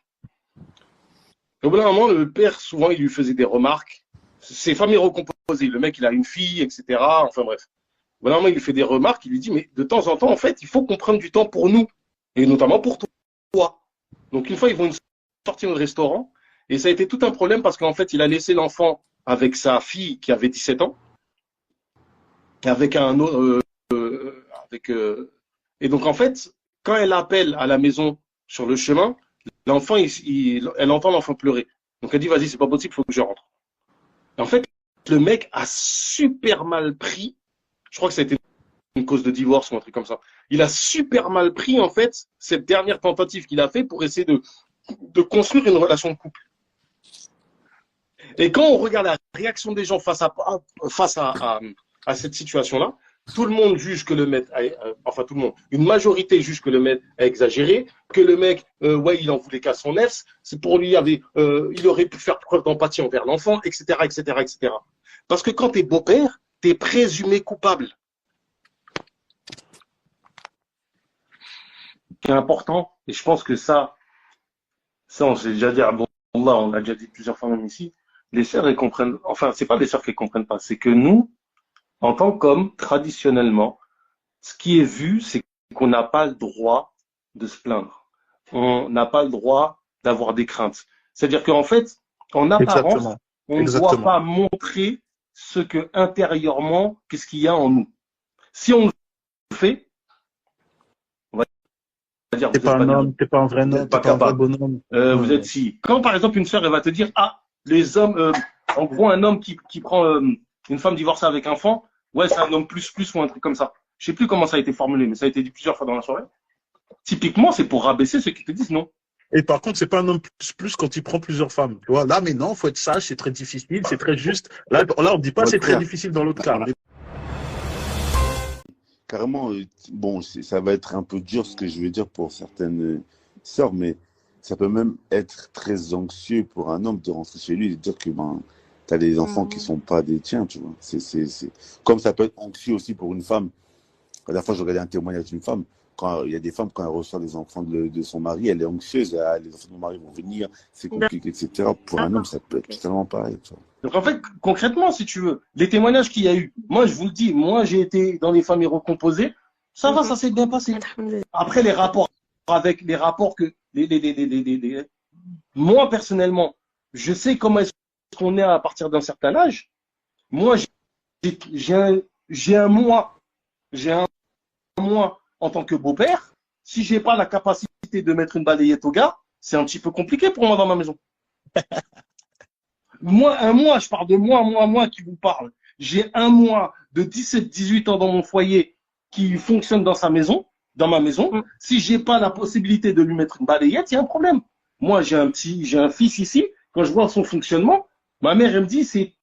Au bout d'un moment, le père, souvent, il lui faisait des remarques. C'est famille recomposée. Le mec, il a une fille, etc. Enfin bref. Au bout d'un moment, il lui fait des remarques. Il lui dit, mais de temps en temps, en fait, il faut qu'on prenne du temps pour nous. Et notamment pour toi. Donc, une fois, ils vont sortir au restaurant. Et ça a été tout un problème parce qu'en fait, il a laissé l'enfant avec sa fille qui avait 17 ans. Avec un autre... Et donc, en fait, quand elle appelle à la maison sur le chemin, l'enfant, elle entend l'enfant pleurer. Donc, elle dit, vas-y, c'est pas possible, il faut que je rentre. Et en fait, le mec a super mal pris. Je crois que ça a été une cause de divorce ou un truc comme ça. Il a super mal pris, en fait, cette dernière tentative qu'il a fait pour essayer de construire une relation de couple. Et quand on regarde la réaction des gens face à cette situation-là, tout le monde juge que le mec, tout le monde, une majorité juge que le mec a exagéré, que le mec, il en voulait qu'à son ex, c'est pour lui, il aurait pu faire preuve d'empathie envers l'enfant, etc., etc., etc. Parce que quand t'es beau-père, t'es présumé coupable. qui est important, et je pense que ça on s'est déjà dit, ah bon, là, on l'a déjà dit plusieurs fois même ici, les sœurs, elles comprennent, enfin, c'est pas les sœurs qui comprennent pas, c'est que nous, en tant qu'hommes, traditionnellement, ce qui est vu, c'est qu'on n'a pas le droit de se plaindre. On n'a pas le droit d'avoir des craintes. C'est-à-dire qu'en fait, en apparence, Exactement. on ne doit Exactement. pas montrer ce que intérieurement, qu'est-ce qu'il y a en nous. Si on le fait, on va dire, T'es vous n'êtes pas pas un des homme, t'es pas un vrai vous homme, n'êtes pas t'es pas un vrai capable. bonhomme. Vous êtes si. Quand par exemple une sœur, elle va te dire, ah, les hommes, en gros, un homme qui prend une femme divorcée avec un enfant, ouais, c'est un homme plus ou un truc comme ça. Je sais plus comment ça a été formulé, mais ça a été dit plusieurs fois dans la soirée. Typiquement, c'est pour rabaisser ceux qui te disent non. Et par contre, c'est pas un homme plus quand il prend plusieurs femmes. Tu vois, là, mais non, faut être sage, c'est très difficile, c'est très juste. Là, on dit pas Votre c'est très frère. difficile dans l'autre cas. Carrément, bon, ça va être un peu dur ce que je vais dire pour certaines sœurs, mais ça peut même être très anxieux pour un homme de rentrer chez lui et de dire que ben, tu as des enfants qui sont pas des tiens, tu vois. Comme ça peut être anxieux aussi pour une femme. La dernière fois, je regardais un témoignage d'une femme. Quand il y a des femmes, quand elle reçoit les enfants de son mari, elle est anxieuse. Ah, les enfants de mon mari vont venir, c'est compliqué, etc. Pour un homme, ça peut être totalement pareil. Tu vois. Donc en fait, concrètement, si tu veux, les témoignages qu'il y a eu, moi je vous le dis, moi j'ai été dans les familles recomposées, ça va, ça s'est bien passé. Après les rapports que moi personnellement, je sais comment est-ce qu'on est à partir d'un certain âge. Moi j'ai un mois en tant que beau-père. Si j'ai pas la capacité de mettre une balayette au gars, c'est un petit peu compliqué pour moi dans ma maison. Moi, un mois, je parle de moi qui vous parle. J'ai un mois de 17-18 ans dans mon foyer qui fonctionne dans ma maison. Si j'ai pas la possibilité de lui mettre une balayette, il y a un problème. Moi, j'ai un fils ici. Quand je vois son fonctionnement, ma mère, elle me dit, c'est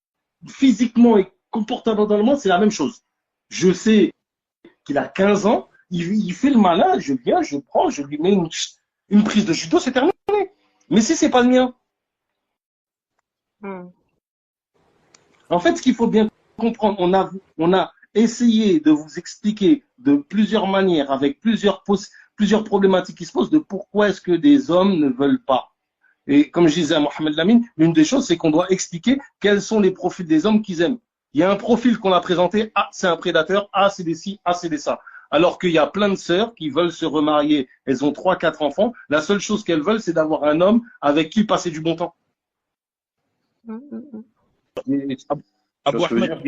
physiquement et comportementalement, c'est la même chose. Je sais qu'il a 15 ans, il fait le malin, je viens, je prends, je lui mets une prise de judo, c'est terminé. Mais si c'est pas le mien, en fait, ce qu'il faut bien comprendre, on a essayé de vous expliquer de plusieurs manières, avec plusieurs problématiques qui se posent, de pourquoi est-ce que des hommes ne veulent pas. Et comme je disais à Mohamed Lamine, l'une des choses, c'est qu'on doit expliquer quels sont les profils des hommes qu'ils aiment. Il y a un profil qu'on a présenté, ah, c'est un prédateur, ah, c'est des ci, ah, c'est des ça. Alors qu'il y a plein de sœurs qui veulent se remarier, elles ont 3-4 enfants, la seule chose qu'elles veulent, c'est d'avoir un homme avec qui passer du bon temps. Abou Ahmed,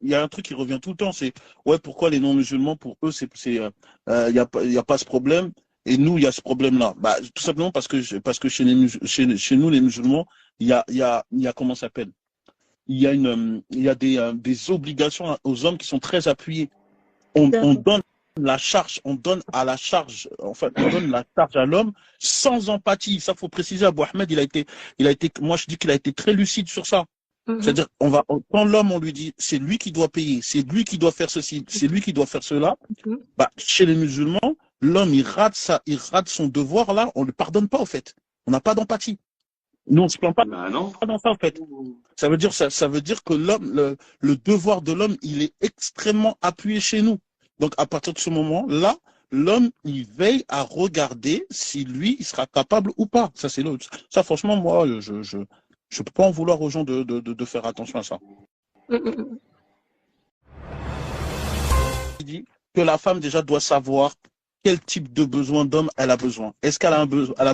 il y a un truc qui revient tout le temps, c'est ouais, pourquoi les non-musulmans, pour eux, il y a pas ce problème, et nous, il y a ce problème-là. Bah, tout simplement parce que chez nous, les musulmans, il y a comment ça s'appelle? Il y a des obligations aux hommes qui sont très appuyées. On donne la charge, on donne la charge à l'homme sans empathie. Ça, faut préciser. Abou Ahmed, moi, je dis qu'il a été très lucide sur ça. C'est-à-dire, quand l'homme, on lui dit, c'est lui qui doit payer, c'est lui qui doit faire ceci, c'est lui qui doit faire cela, bah, chez les musulmans, l'homme, il rate son devoir, là, on ne le pardonne pas, au fait. On n'a pas d'empathie. Nous, on ne se plaint pas dans ça, en fait. Ça veut dire que l'homme, le devoir de l'homme, il est extrêmement appuyé chez nous. Donc, à partir de ce moment-là, l'homme, il veille à regarder si lui, il sera capable ou pas. Ça, c'est l'autre. Ça, franchement, moi, je peux pas en vouloir aux gens de faire attention à ça. Il dit que la femme, déjà, doit savoir quel type de besoin d'homme elle a besoin. Est-ce qu'elle a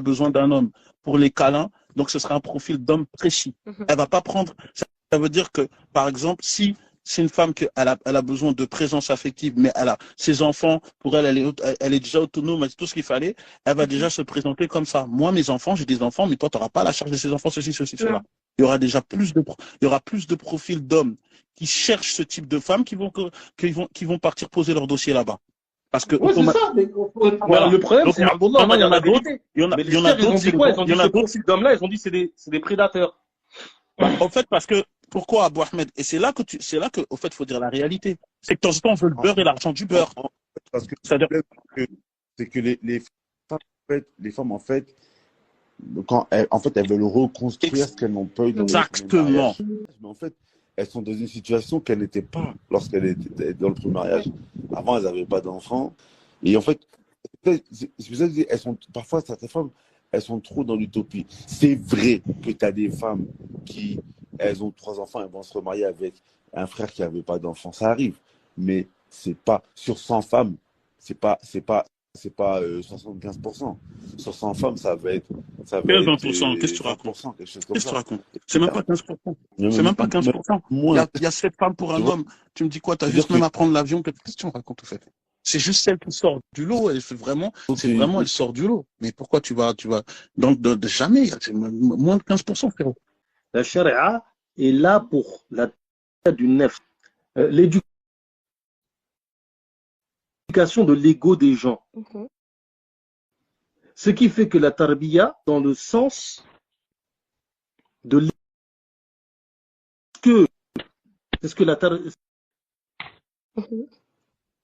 besoin d'un homme pour les câlins? Donc, ce sera un profil d'homme précis. Elle va pas prendre. Ça veut dire que, par exemple, si c'est une femme qu'elle a besoin de présence affective, mais elle a ses enfants, pour elle est déjà autonome, elle a tout ce qu'il fallait, elle va déjà se présenter comme ça. Moi, mes enfants, j'ai des enfants, mais toi, tu n'auras pas la charge de ces enfants, ceci, cela. Il y aura déjà plus de profils d'hommes qui cherchent ce type de femmes qui vont partir poser leur dossier là-bas. Parce que c'est ça. Voilà. Le problème, c'est il y en a d'autres. Il y en a d'autres. Ils ont dit quoi? Ils ont dit ce profil d'hommes-là, ils ont dit c'est des prédateurs. En fait, parce que pourquoi, Abou Ahmed? Et c'est là que, au fait, faut dire la réalité. C'est que de temps en temps, on veut le beurre et l'argent du beurre. Parce que c'est-à-dire que les femmes, en fait, quand elles veulent reconstruire ce qu'elles n'ont pas eu dans Exactement. Mais en fait, elles sont dans une situation qu'elles n'étaient pas lorsqu'elles étaient dans le premier mariage. Avant, elles n'avaient pas d'enfants. Et en fait, c'est pour ça que je dis, elles sont, parfois, certaines femmes, elles sont trop dans l'utopie. C'est vrai que tu as des femmes qui, elles ont 3 enfants, elles vont se remarier avec un frère qui n'avait pas d'enfants. Ça arrive. Mais c'est pas, sur 100 femmes, c'est pas 75%. Sur 100 femmes, ça va être, Quel 20%? Qu'est-ce que tu racontes? 20%, quelque chose comme Qu'est-ce que tu ça. racontes? C'est même pas 15%. C'est Même, même pas même 15%. Il y moins. a, il y a 7 femmes pour Tu un vois? homme. Tu me dis quoi? T'as C'est-à-dire juste même que, à prendre l'avion. Qu'est-ce que tu me racontes, au fait? C'est juste celle qui sort du lot. C'est vraiment, elle sort du lot. Mais pourquoi tu vas, donc, jamais, c'est moins de 15%, frérot. La charia est là pour la du nef. L'éducation de l'ego des gens. Ce qui fait que la tarbiya, dans le sens de que c'est ce que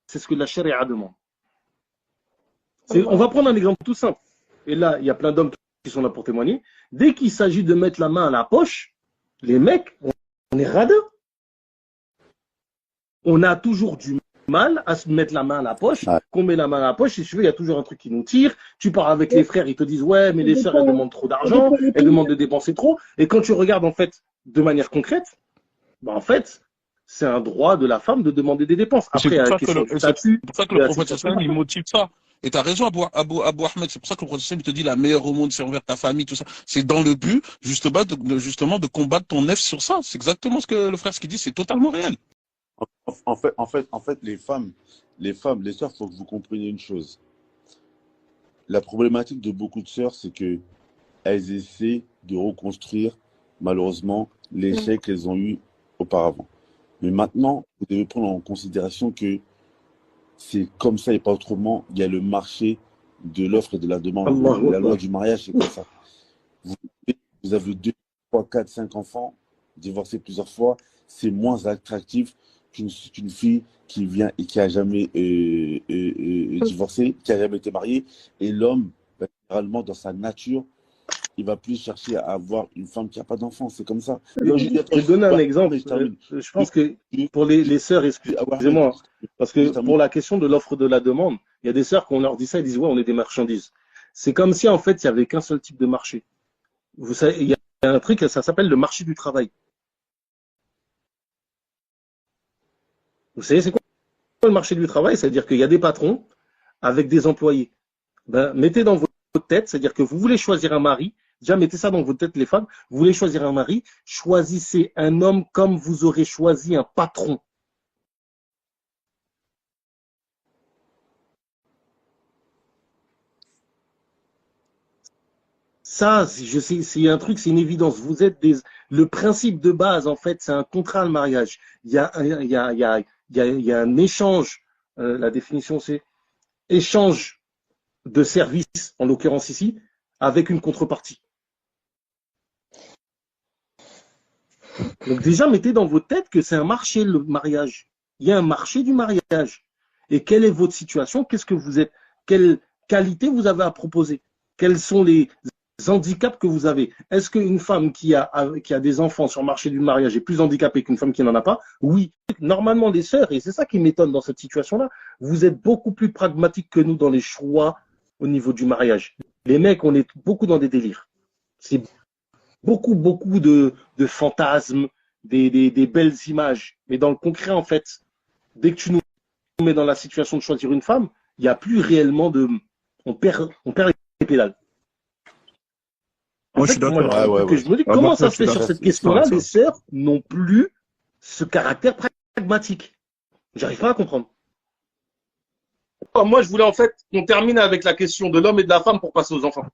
c'est ce que la charia demande. On va prendre un exemple tout simple. Et là, il y a plein d'hommes qui sont là pour témoigner. Dès qu'il s'agit de mettre la main à la poche, les mecs, on est radins. On a toujours du mal à se mettre la main à la poche. ouais. Qu'on met la main à la poche, si tu veux, il y a toujours un truc qui nous tire. Tu pars avec les frères, ils te disent ouais, mais les sœurs, elles demandent trop d'argent, elles demandent de dépenser trop. Et quand tu regardes en fait de manière concrète, bah, en fait, c'est un droit de la femme de demander des dépenses. C'est Après, il y a pour la ça que question du c'est statut, pour ça que de le la prophète situation. sallam, il motive ça. Et tu as raison, Abou Ahmed, c'est pour ça que le prophète sallam, il te dit la meilleure au monde, c'est envers ta famille, tout ça. C'est dans le but, justement, de combattre ton nef sur ça. C'est exactement ce que le frère ce qu'il dit, c'est totalement réel. En fait, les femmes, les sœurs, faut que vous compreniez une chose. La problématique de beaucoup de sœurs, c'est que elles essaient de reconstruire, malheureusement, l'échec qu'elles ont eu auparavant. Mais maintenant, vous devez prendre en considération que c'est comme ça et pas autrement. Il y a le marché de l'offre et de la demande. Allahu La loi Akbar. du mariage, c'est comme ça. Vous, vous avez 2, 3, 4, 5 enfants, divorcés plusieurs fois, c'est moins attractif qu'une fille qui vient et qui a jamais divorcé, qui a jamais été mariée. Et l'homme, bah, généralement, dans sa nature, il va plus chercher à avoir une femme qui n'a pas d'enfant. C'est comme ça. Je vais donner un exemple. Je pense que pour les sœurs, excusez-moi, parce que pour la question de l'offre de la demande, il y a des sœurs, quand on leur dit ça, ils disent ouais, on est des marchandises. C'est comme si en fait, il n'y avait qu'un seul type de marché. Vous savez, il y a un truc, ça s'appelle le marché du travail. Vous savez, c'est quoi le marché du travail? C'est-à-dire qu'il y a des patrons avec des employés. Ben, mettez dans votre tête, c'est-à-dire que vous voulez choisir un mari, déjà mettez ça dans votre tête les femmes, vous voulez choisir un mari, choisissez un homme comme vous aurez choisi un patron. Ça, je sais, c'est un truc, c'est une évidence. Vous êtes le principe de base, en fait, c'est un contrat de mariage. Il y a un échange. La définition, c'est échange de services, en l'occurrence ici, avec une contrepartie. Donc déjà, mettez dans votre tête que c'est un marché, le mariage. Il y a un marché du mariage. Et quelle est votre situation? Qu'est-ce que vous êtes? Quelle qualité vous avez à proposer? Quels sont les handicaps que vous avez? Est-ce qu'une femme qui a des enfants sur le marché du mariage est plus handicapée qu'une femme qui n'en a pas? Oui. Normalement, les sœurs, et c'est ça qui m'étonne dans cette situation-là, vous êtes beaucoup plus pragmatiques que nous dans les choix au niveau du mariage. Les mecs, on est beaucoup dans des délires. C'est beaucoup de fantasmes, des belles images. Mais dans le concret, en fait, dès que tu nous mets dans la situation de choisir une femme, il n'y a plus réellement de... On perd les pédales. Moi, je suis d'accord. Je me dis, comment ça se fait sur cette question-là, les sœurs n'ont plus ce caractère pragmatique? J'arrive pas à comprendre. Moi, je voulais en fait qu'on termine avec la question de l'homme et de la femme pour passer aux enfants.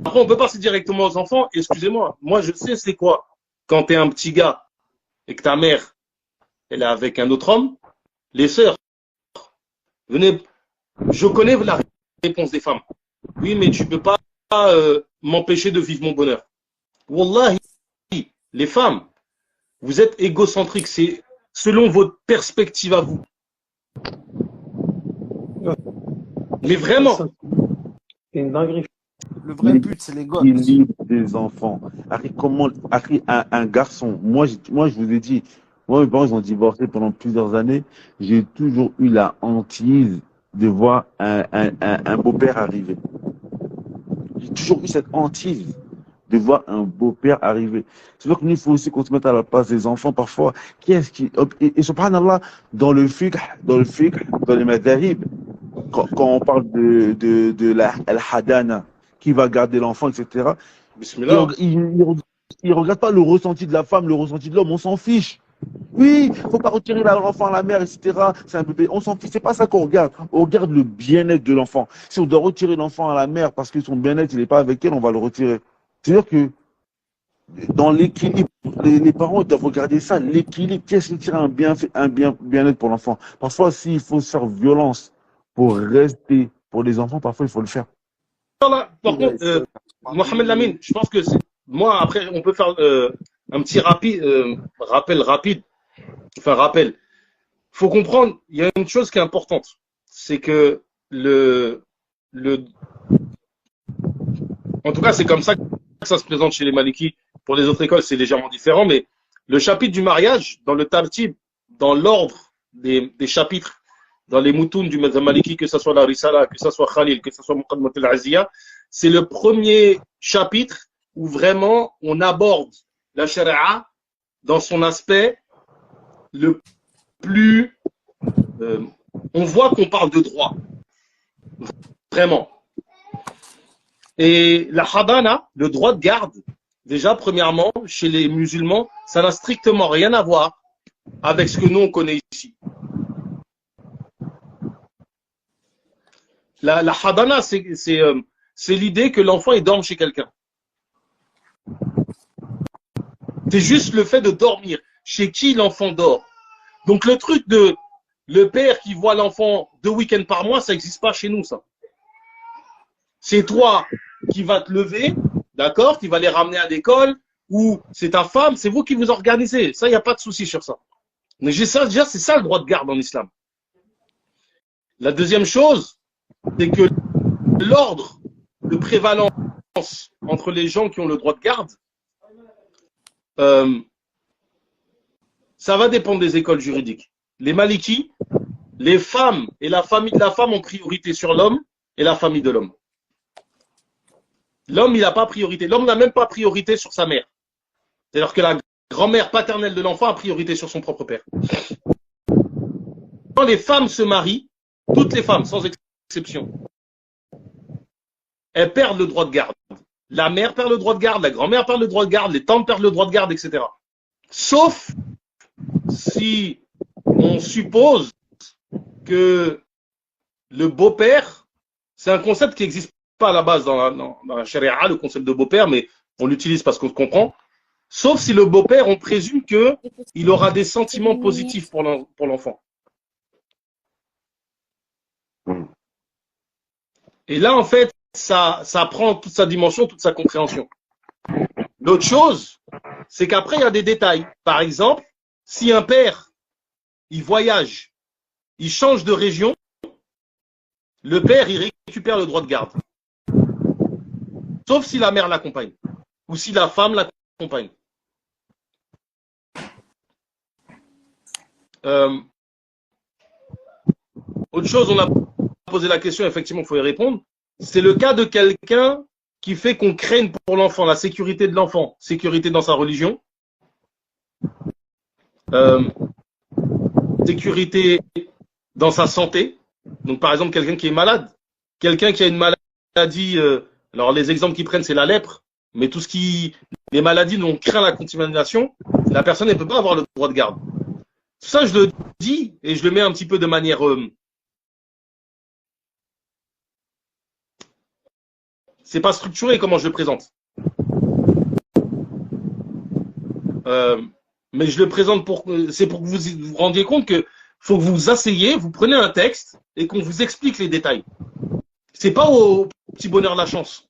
Après, on peut passer directement aux enfants. Excusez-moi, moi, je sais c'est quoi quand tu es un petit gars et que ta mère, elle est avec un autre homme. Les sœurs, venez, je connais la réponse des femmes. Oui, mais tu peux pas m'empêcher de vivre mon bonheur. Wallahi, les femmes, vous êtes égocentriques. C'est selon votre perspective à vous. Mais vraiment. C'est une dinguerie. Le vrai but, c'est les gosses. Il livre des enfants. Un garçon, moi, je vous ai dit, moi, mes parents, ils ont divorcé pendant plusieurs années. J'ai toujours eu la hantise de voir un beau-père arriver. J'ai toujours eu cette hantise de voir un beau-père arriver. C'est vrai qu'il faut aussi qu'on se mette à la place des enfants parfois. Qui est-ce qui... Et subhanallah, dans le fiqh, dans les madhahib, quand on parle de la al-hadana, qui va garder l'enfant, etc., Bismillah. il regarde pas le ressenti de la femme, le ressenti de l'homme, on s'en fiche. Oui, faut pas retirer l'enfant à la mère, etc. C'est un bébé. On s'en fiche. C'est pas ça qu'on regarde. On regarde le bien-être de l'enfant. Si on doit retirer l'enfant à la mère parce que son bien-être, il n'est pas avec elle, on va le retirer. C'est-à-dire que dans l'équilibre, les parents doivent regarder ça, l'équilibre. Qu'est-ce qui tire un bien-être pour l'enfant? Parfois, s'il faut se faire violence pour rester pour les enfants, parfois, il faut le faire. Par contre, Mohamed Lamine, je pense que moi, après, on peut faire un petit rappel rapide. Enfin, rappel. Faut comprendre, il y a une chose qui est importante. C'est que en tout cas, c'est comme ça que ça se présente chez les Malikis. Pour les autres écoles, c'est légèrement différent, mais le chapitre du mariage, dans le tartib, dans l'ordre des chapitres, dans les moutouns du mazhab maliki, que ce soit la Risala, que ce soit Khalil, que ce soit Muqaddimat al-Aziyya, c'est le premier chapitre où vraiment on aborde la sharia dans son aspect le plus... on voit qu'on parle de droit. Vraiment. Et la hadana, le droit de garde, déjà, premièrement, chez les musulmans, ça n'a strictement rien à voir avec ce que nous, on connaît ici. La hadana, c'est l'idée que l'enfant il dorme chez quelqu'un. C'est juste le fait de dormir. Chez qui l'enfant dort. Donc le truc de le père qui voit l'enfant 2 week-ends par mois, ça n'existe pas chez nous, ça. C'est toi qui vas te lever, d'accord, qui va les ramener à l'école, ou c'est ta femme, c'est vous qui vous organisez. Ça, il n'y a pas de souci sur ça. Mais déjà, c'est ça le droit de garde en islam. La deuxième chose, c'est que l'ordre de prévalence entre les gens qui ont le droit de garde, ça va dépendre des écoles juridiques. Les Malikis, les femmes et la famille de la femme ont priorité sur l'homme et la famille de l'homme. L'homme, il n'a pas priorité. L'homme n'a même pas priorité sur sa mère. C'est-à-dire que la grand-mère paternelle de l'enfant a priorité sur son propre père. Quand les femmes se marient, toutes les femmes, sans exception, elles perdent le droit de garde. La mère perd le droit de garde, la grand-mère perd le droit de garde, les tantes perdent le droit de garde, etc. Sauf si on suppose que le beau-père, c'est un concept qui n'existe pas à la base dans la charia, le concept de beau-père, mais on l'utilise parce qu'on se comprend. Sauf si le beau-père, on présume qu'il aura des sentiments positifs pour l'enfant. Et là, en fait, ça prend toute sa dimension, toute sa compréhension. L'autre chose, c'est qu'après, il y a des détails. Par exemple, si un père, il voyage, il change de région, le père, il récupère le droit de garde. Sauf si la mère l'accompagne. Ou si la femme l'accompagne. Autre chose, on a posé la question, effectivement, il faut y répondre. C'est le cas de quelqu'un qui fait qu'on craigne pour l'enfant, la sécurité de l'enfant, sécurité dans sa religion, sécurité dans sa santé. Donc, par exemple, quelqu'un qui est malade, quelqu'un qui a une maladie, alors les exemples qu'ils prennent, c'est la lèpre, mais tout ce qui, les maladies dont on craint la contamination, la personne ne peut pas avoir le droit de garde. Ça, je le dis et je le mets un petit peu de manière c'est pas structuré comment je le présente. Mais je le présente c'est pour que vous vous rendiez compte que faut que vous vous asseyez, vous prenez un texte et qu'on vous explique les détails. C'est pas au petit bonheur de la chance.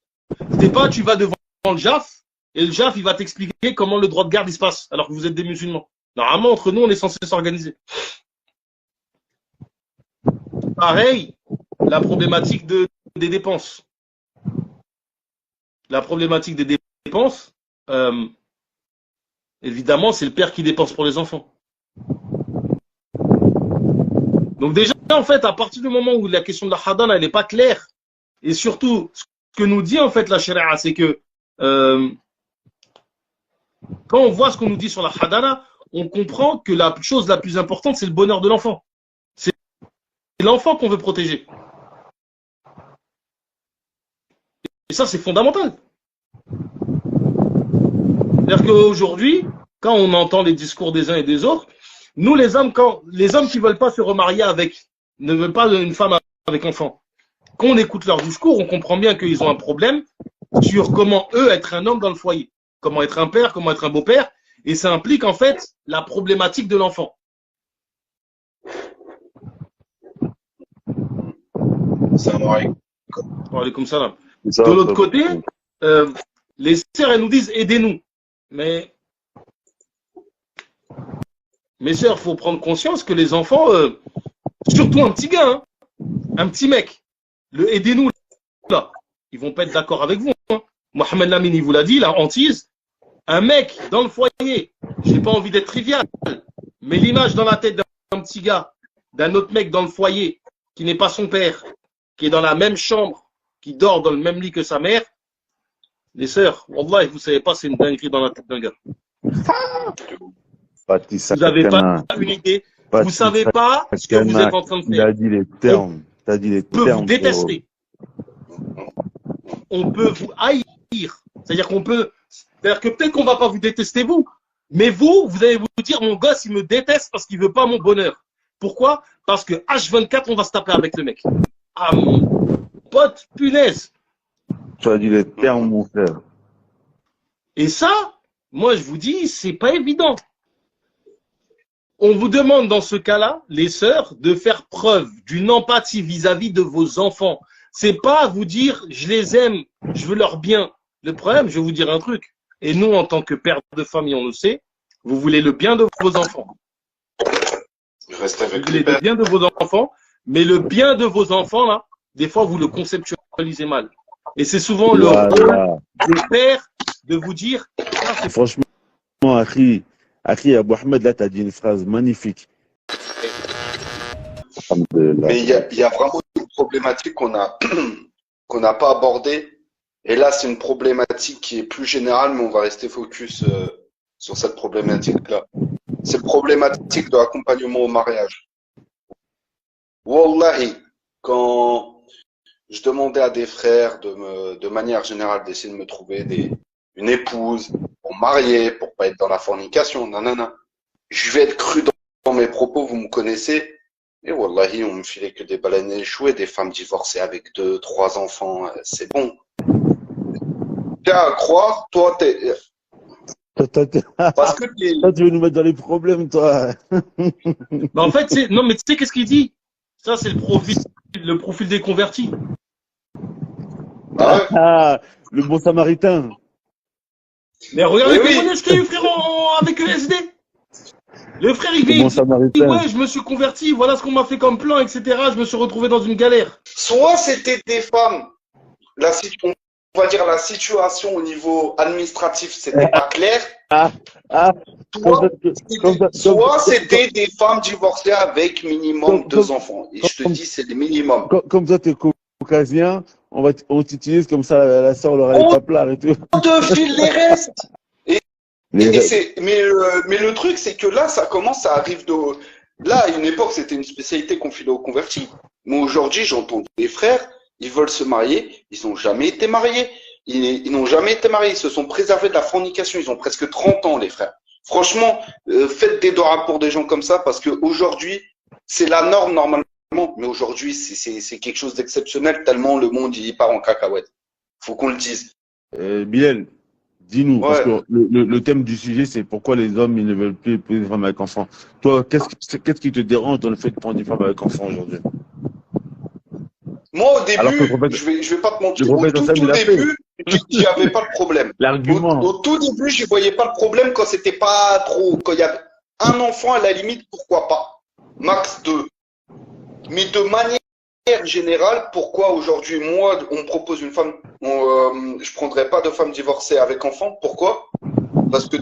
C'est pas tu vas devant le JAF et le JAF il va t'expliquer comment le droit de garde il se passe alors que vous êtes des musulmans. Normalement entre nous on est censé s'organiser. Pareil, la problématique des dépenses. La problématique des dépenses, évidemment, c'est le père qui dépense pour les enfants. Donc déjà, en fait, à partir du moment où la question de la hadana, elle n'est pas claire, et surtout, ce que nous dit en fait la sharia, c'est que quand on voit ce qu'on nous dit sur la hadana, on comprend que la chose la plus importante, c'est le bonheur de l'enfant. C'est l'enfant qu'on veut protéger. Et ça, c'est fondamental. C'est-à-dire qu'aujourd'hui, quand on entend les discours des uns et des autres, nous, les hommes qui ne veulent pas se remarier ne veulent pas une femme avec enfant, quand on écoute leur discours, on comprend bien qu'ils ont un problème sur comment eux être un homme dans le foyer, comment être un père, comment être un beau-père, et ça implique en fait la problématique de l'enfant. Comme ça. De l'autre côté, les sœurs, elles nous disent aidez-nous. Mais mes sœurs, il faut prendre conscience que les enfants, surtout un petit gars, hein, un petit mec, le aidez-nous là, ils vont pas être d'accord avec vous. Hein. Mohamed Lamine, il vous l'a dit, la hantise, un mec dans le foyer, j'ai pas envie d'être trivial, mais l'image dans la tête d'un petit gars, d'un autre mec dans le foyer, qui n'est pas son père, qui est dans la même chambre, qui dort dans le même lit que sa mère, les sœurs, wallah, vous savez pas, c'est une dinguerie dans la tête d'un gars. Vous n'avez pas une idée, vous savez pas ce que vous êtes en train de faire. Il a dit les termes. On peut vous détester. On peut vous haïr. C'est-à-dire que peut-être qu'on va pas vous détester vous, mais vous allez vous dire mon gosse il me déteste parce qu'il veut pas mon bonheur. Pourquoi? Parce que H24 on va se taper avec le mec. Ah mon pote, punaise. Tu as dit les termes mon frère. Et ça, moi je vous dis, c'est pas évident. On vous demande dans ce cas-là, les sœurs, de faire preuve d'une empathie vis-à-vis de vos enfants. C'est pas vous dire, je les aime, je veux leur bien. Le problème, je vais vous dire un truc. Et nous, en tant que père de famille, on le sait, vous voulez le bien de vos enfants. Reste avec vous voulez le bien de vos enfants, mais le bien de vos enfants, là, des fois, vous le conceptualisez mal. Et c'est souvent le rôle des pères de vous dire... Ah, franchement, Akhi, Abou Ahmed, là, tu as dit une phrase magnifique. Mais il y a vraiment une problématique qu'on n'a pas abordée. Et là, c'est une problématique qui est plus générale, mais on va rester focus sur cette problématique-là. C'est la problématique de l'accompagnement au mariage. Wallahi, quand je demandais à des frères de manière générale d'essayer de me trouver une épouse pour marier, pour pas être dans la fornication, nanana. Je vais être cru dans mes propos, vous me connaissez. Et wallahi, on me filait que des baleines échouées, des femmes divorcées avec 2, 3 enfants, c'est bon. Tiens à croire, toi, parce que toi, tu veux nous mettre dans les problèmes, toi. Bah en fait, non, mais tu sais qu'est-ce qu'il dit? Ça, c'est le profil des convertis. Le bon samaritain. Mais regardez comment est-ce qu'il y a eu, frère, avec ESD. Le frère, il dit, ouais, je me suis converti, voilà ce qu'on m'a fait comme plan, etc. Je me suis retrouvé dans une galère. Soit c'était des femmes, on va dire la situation au niveau administratif, c'était pas clair. Soit c'était des femmes divorcées avec minimum 2 enfants. Et je te dis, c'est le minimum. Comme toi, tu es caucasien, on t'utilise comme ça, la soeur, l'oreille pas plat et tout. On te file les restes. Mais le truc, c'est que là, ça commence, ça arrive de... Là, à une époque, c'était une spécialité qu'on filait aux convertis. Mais aujourd'hui, j'entends des frères, ils veulent se marier, ils n'ont jamais été mariés. Ils n'ont jamais été mariés, ils se sont préservés de la fornication, ils ont presque 30 ans, les frères. Franchement, faites des doigts pour des gens comme ça, parce qu'aujourd'hui, c'est la norme normalement. Mais aujourd'hui, c'est quelque chose d'exceptionnel, tellement le monde il part en cacahuète. Faut qu'on le dise. Bilal, dis-nous, parce que le thème du sujet, c'est pourquoi les hommes ils ne veulent plus épouser des femmes avec enfants. Toi, qu'est-ce qui te dérange dans le fait de prendre des femmes avec enfants aujourd'hui? Moi, au début, je vais pas te mentir, au tout début, j'y avais pas le problème. L'argument. Au tout début, je voyais pas le problème quand c'était pas trop, quand il y avait un enfant à la limite, pourquoi pas. Max 2. Mais de manière générale, pourquoi aujourd'hui, moi, on me propose une femme, je prendrais pas de femme divorcée avec enfant. Pourquoi? Parce que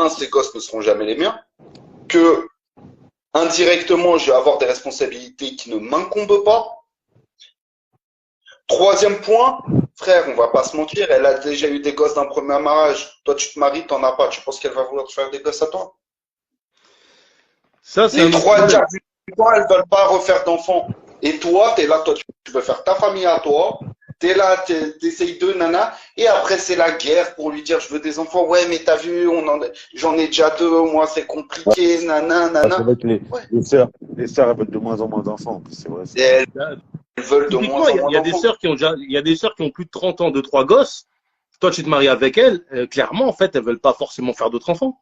ces gosses ne seront jamais les miens. Que indirectement, je vais avoir des responsabilités qui ne m'incombent pas. Troisième point, frère, on va pas se mentir, elle a déjà eu des gosses d'un premier mariage. Toi, tu te maries, t'en as pas. Tu penses qu'elle va vouloir te faire des gosses à toi? Ça, c'est Les trois quarts du temps, elles veulent pas refaire d'enfants. Et toi, t'es là, toi, tu veux faire ta famille à toi. T'es là, t'essayes de nana. Et après, c'est la guerre pour lui dire, je veux des enfants. Ouais, mais t'as vu, j'en ai déjà 2, moi, c'est compliqué, nana, nana. C'est vrai que les sœurs, elles veulent de moins en moins d'enfants. C'est vrai. Elles veulent de moins en moins il y a des sœurs qui ont déjà, il y a des sœurs qui ont plus de 30 ans, 2-3 gosses. Toi, tu te maries avec elles. Clairement, en fait, elles veulent pas forcément faire d'autres enfants.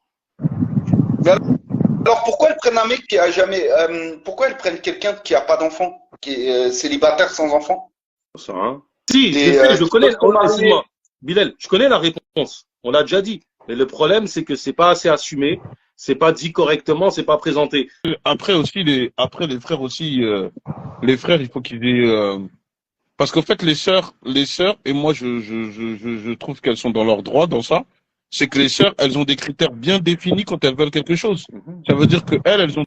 Alors, pourquoi elles prennent un mec qui a jamais, pourquoi elles prennent quelqu'un qui a pas d'enfant, qui est célibataire sans enfant? Ça, hein. Si, je connais. Excuse-moi, Bilal, je connais la réponse. On l'a déjà dit. Mais le problème, c'est que c'est pas assez assumé, c'est pas dit correctement, c'est pas présenté. Après aussi, les frères aussi, les frères, il faut qu'ils aient, parce qu'en fait, les sœurs, et moi, je trouve qu'elles sont dans leur droit dans ça. C'est que les sœurs, elles ont des critères bien définis quand elles veulent quelque chose. Ça veut dire que elles